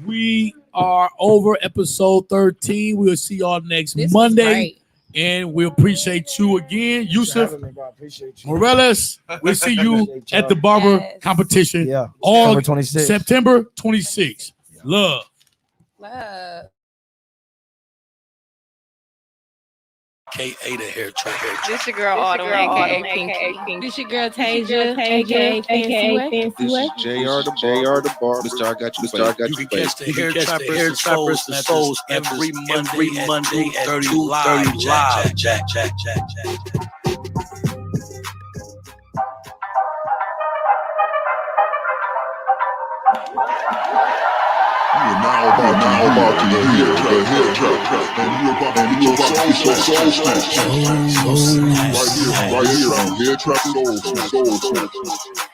we are over episode 13. We'll see y'all next This was Monday. great. And we appreciate you again, Yusuf Having me, bro. I appreciate you. Morales. We'll see you at the barber competition. Yeah. All September 26th. September 26th. Love. Love. K.A. the hair track. This your girl Autumn, aka Pinky. This your girl Tasia, aka Fancy Way. This is JR the bar. Mr. I got you. Mr. I got you. Catch the hair trappers, the souls every Monday at 2:30 live. Jack. You are now about to hear the head trap, and you're about to get your soul snatched. Right here on Head Trap Soul Snatchers.